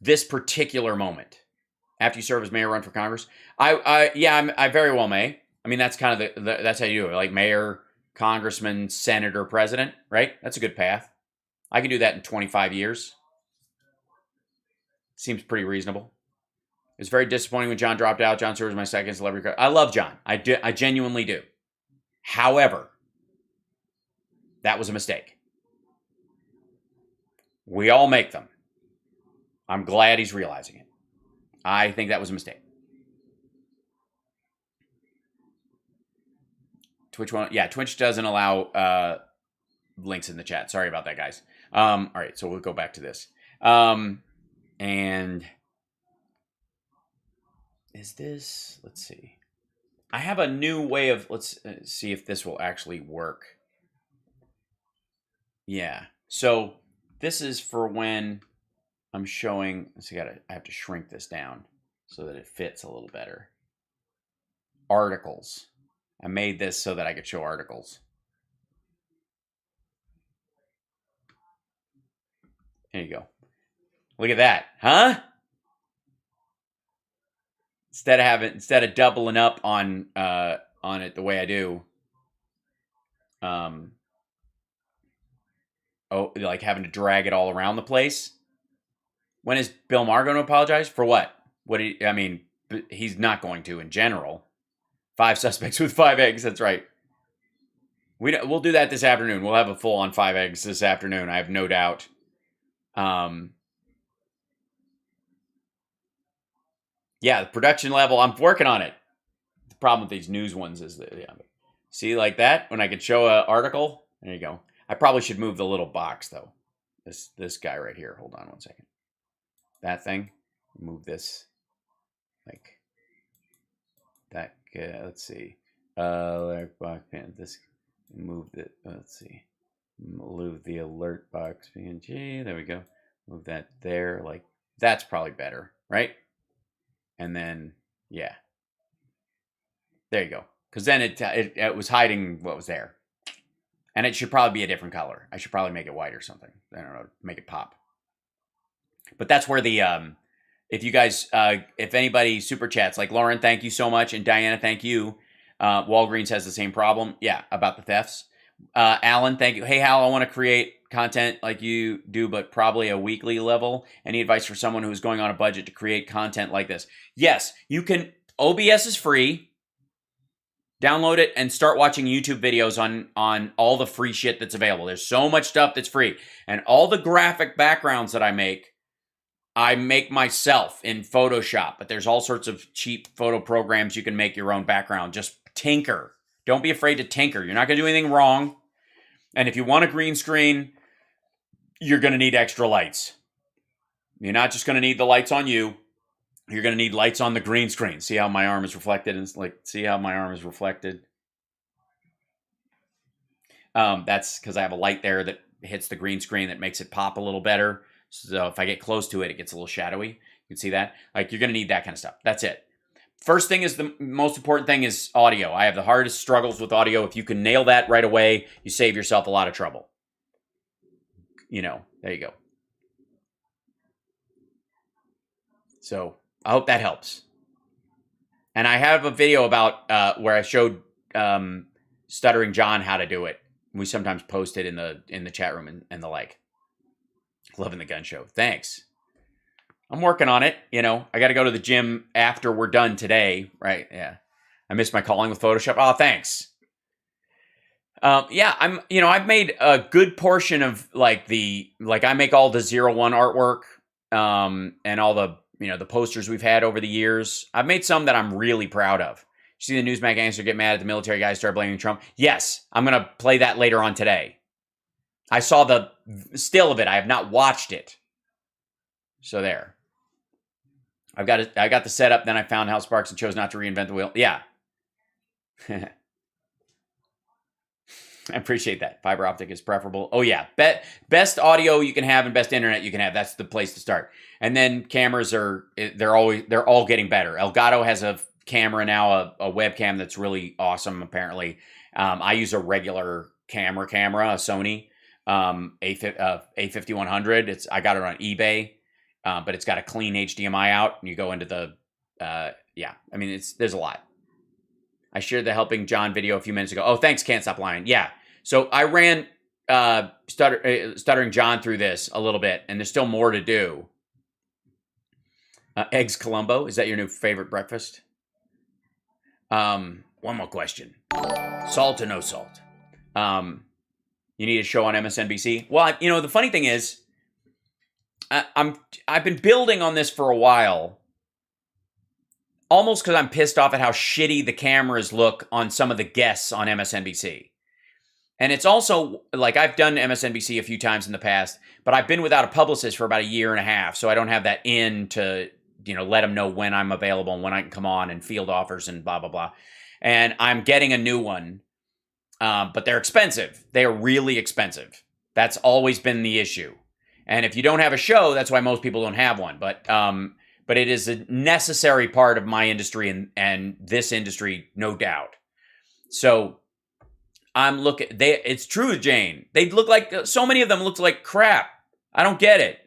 this particular moment, after you serve as mayor, run for Congress. I very well may. I mean, that's kind of that's how you do it, like mayor, congressman, senator, president, right? That's a good path. I can do that in 25 years. Seems pretty reasonable. It's very disappointing when John dropped out. Jon Stewart was my second celebrity. I love John. I genuinely do. However, That was a mistake. We all make them. I'm glad he's realizing it. I think that was a mistake. Twitch one, yeah, Twitch doesn't allow links in the chat. Sorry about that, guys. All right, so we'll go back to this. And is this, let's see. I have a new way of, let's see if this will actually work. Yeah, so this is for when I'm showing, I have to shrink this down so that it fits a little better. Articles. I made this so that I could show articles. There you go. Look at that, huh? Instead of doubling up on it the way I do, like having to drag it all around the place. When is Bill Maher going to apologize for what? He's not going to in general. 5 suspects with 5 eggs. That's right. We'll do that this afternoon. We'll have a full on 5 eggs this afternoon. I have no doubt. Yeah, the production level. I'm working on it. The problem with these news ones is that, yeah. See, like that, when I could show an article. There you go. I probably should move the little box though. This guy right here. Hold on one second. That thing. Move this. Like that. Let's see. This. Move it. Let's see. Move the alert box PNG. There we go. Move that there. Like that's probably better, right? And then yeah. There you go. Because then it was hiding what was there. And it should probably be a different color. I should probably make it white or something. I don't know, make it pop. But that's where the, if you guys, if anybody super chats, like Lauren, thank you so much. And Diana, thank you. Walgreens has the same problem. Yeah, about the thefts. Alan, thank you. Hey, Hal, I want to create content like you do, but probably a weekly level. Any advice for someone who's going on a budget to create content like this? Yes, you can. OBS is free. Download it and start watching YouTube videos on all the free shit that's available. There's so much stuff that's free. And all the graphic backgrounds that I make myself in Photoshop. But there's all sorts of cheap photo programs you can make your own background. Just tinker. Don't be afraid to tinker. You're not going to do anything wrong. And if you want a green screen, you're going to need extra lights. You're not just going to need the lights on you. You're going to need lights on the green screen. See how my arm is reflected? See how my arm is reflected? That's because I have a light there that hits the green screen that makes it pop a little better. So if I get close to it, it gets a little shadowy. You can see that. Like, you're going to need that kind of stuff. That's it. First thing is the most important thing is audio. I have the hardest struggles with audio. If you can nail that right away, you save yourself a lot of trouble. There you go. So I hope that helps. And I have a video about where I showed Stuttering John how to do it. We sometimes post it in the chat room and the like. Loving the gun show. Thanks. I'm working on it. I got to go to the gym after we're done today. Right. Yeah. I missed my calling with Photoshop. Oh, thanks. Yeah, I've made a good portion of I make all the 01 artwork, and all the, the posters we've had over the years. I've made some that I'm really proud of. You see the Newsmax gangster get mad at the military guys start blaming Trump? Yes, I'm going to play that later on today. I saw the still of it. I have not watched it. So there. I got the setup, then I found Hal Sparks and chose not to reinvent the wheel. Yeah. I appreciate that. Fiber optic is preferable. Oh yeah. Best audio you can have and best internet you can have. That's the place to start. And then cameras they're all getting better. Elgato has a camera now, a webcam that's really awesome apparently. I use a regular camera, a Sony A5100. I got it on eBay. But it's got a clean HDMI out, and you go into the, there's a lot. I shared the Helping John video a few minutes ago. Oh, thanks, Can't Stop Lying. Yeah, so I ran Stuttering John through this a little bit, and there's still more to do. Eggs Colombo, is that your new favorite breakfast? One more question. Salt or no salt? You need a show on MSNBC. Well, the funny thing is, I've been building on this for a while, almost because I'm pissed off at how shitty the cameras look on some of the guests on MSNBC. And it's also, like, I've done MSNBC a few times in the past, but I've been without a publicist for about a year and a half, so I don't have that in to, let them know when I'm available and when I can come on and field offers and blah, blah, blah. And I'm getting a new one, but they're expensive. They are really expensive. That's always been the issue. And if you don't have a show, that's why most people don't have one. But it is a necessary part of my industry and this industry, no doubt. So I'm looking. It's true, Jane. They look like, so many of them look like crap. I don't get it.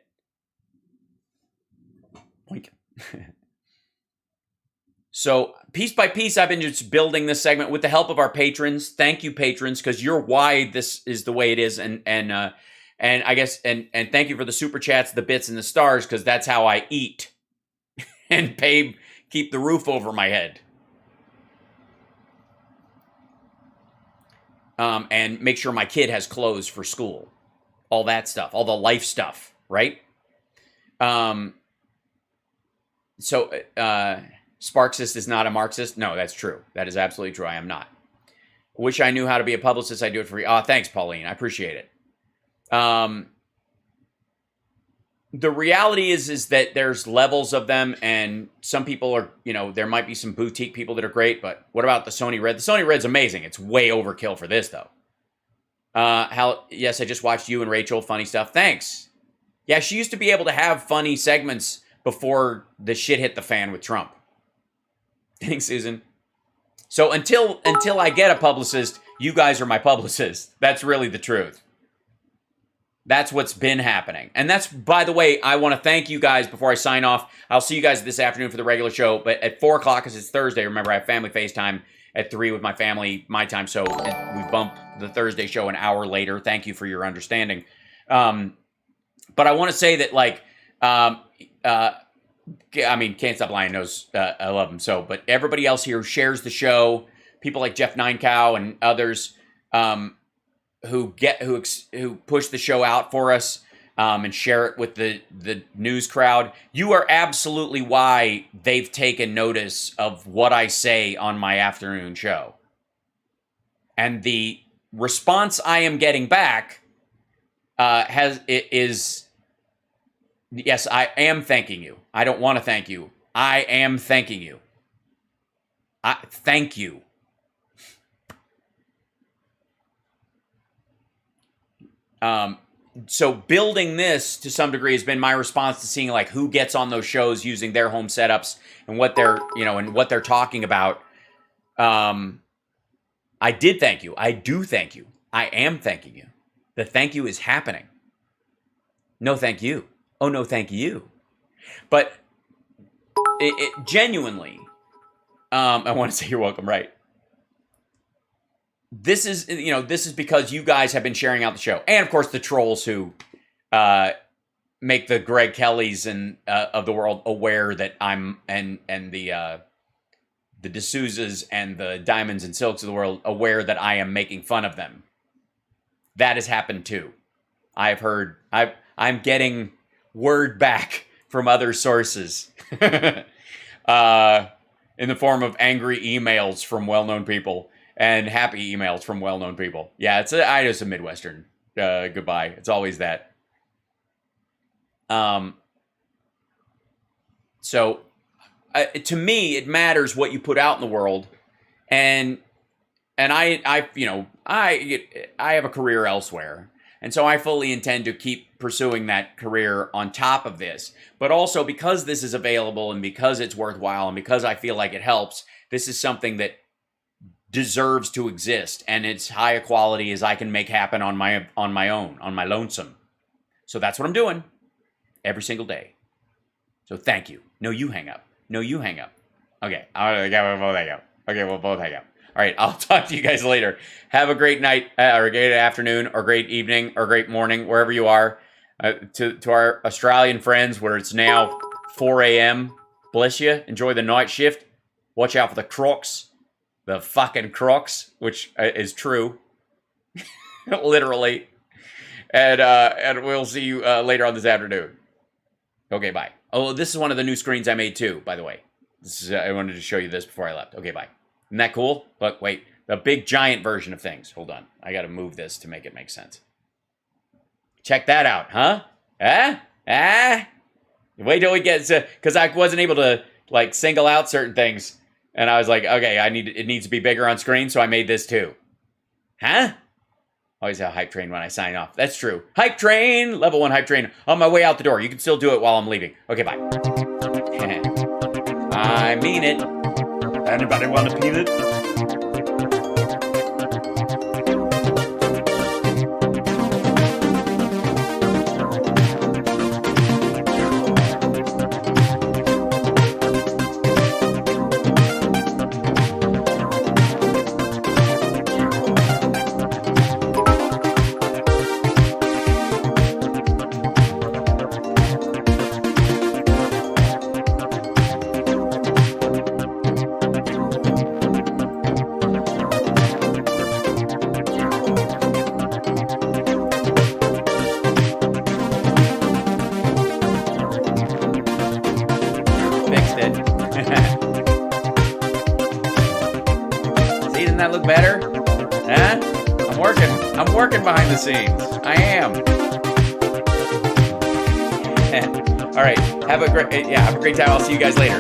So piece by piece, I've been just building this segment with the help of our patrons. Thank you, patrons, because you're why this is the way it is, and I guess and thank you for the super chats, the bits, and the stars, because that's how I eat and keep the roof over my head. And make sure my kid has clothes for school. All that stuff. All the life stuff, right? So, Sparksist is not a Marxist? No, that's true. That is absolutely true. I am not. Wish I knew how to be a publicist. I do it for free. Thanks, Pauline. I appreciate it. The reality is that there's levels of them, and some people are, there might be some boutique people that are great, but what about the Sony Red? The Sony Red's amazing. It's way overkill for this, though. Yes, I just watched you and Rachel. Funny stuff. Thanks. Yeah, she used to be able to have funny segments before the shit hit the fan with Trump. Thanks, Susan. So until I get a publicist, you guys are my publicists. That's really the truth. That's what's been happening. And that's, by the way, I want to thank you guys before I sign off. I'll see you guys this afternoon for the regular show, but at 4 o'clock, because it's Thursday, remember, I have family FaceTime at 3 with my family, my time, so we bump the Thursday show an hour later. Thank you for your understanding. But I want to say that, like, Can't Stop Lying knows I love him, so, but everybody else here who shares the show, people like Jeff Ninecow and others, who push the show out for us and share it with the news crowd. You are absolutely why they've taken notice of what I say on my afternoon show. And the response I am getting back is yes, I am thanking you. I don't want to thank you. I am thanking you. Thank you. So building this to some degree has been my response to seeing like who gets on those shows using their home setups and what they're, and what they're talking about. I did thank you. I do thank you. I am thanking you. The thank you is happening. No, thank you. Oh, no, thank you. But it genuinely, I want to say you're welcome, right? This is because you guys have been sharing out the show. And, of course, the trolls who make the Greg Kellys and of the world aware that I'm, and the D'Souza's and the Diamonds and Silks of the world aware that I am making fun of them. That has happened, too. I've heard, I'm getting word back from other sources in the form of angry emails from well-known people. And happy emails from well-known people. Yeah, it's a Midwestern goodbye. It's always that. So, to me, it matters what you put out in the world, and I have a career elsewhere, and so I fully intend to keep pursuing that career on top of this. But also because this is available, and because it's worthwhile, and because I feel like it helps, this is something that deserves to exist, and it's high a quality as I can make happen on my own, on my lonesome. So that's what I'm doing every single day. So thank you. No, you hang up. No, you hang up. Okay. We'll both hang up. Okay, we'll both hang up. All right, I'll talk to you guys later. Have a great night, or a great afternoon, or great evening, or great morning, wherever you are. To our Australian friends, where it's now 4 a.m., bless you. Enjoy the night shift. Watch out for the Crocs. The fucking Crocs, which is true. Literally. And we'll see you later on this afternoon. Okay, bye. Oh, this is one of the new screens I made too, by the way. This is I wanted to show you this before I left. Okay, bye. Isn't that cool? Look, wait. The big giant version of things. Hold on. I got to move this to make it make sense. Check that out, huh? Wait till we get to, because I wasn't able to like single out certain things, and I was like, okay, it needs to be bigger on screen, so I made this too. Huh? Always have a hype train when I sign off. That's true. Hype train, level 1 hype train on my way out the door. You can still do it while I'm leaving. Okay, bye. I mean it. Anybody want to peel it? That look better? Huh? I'm working behind the scenes. I am. All right. Have a great time. I'll see you guys later.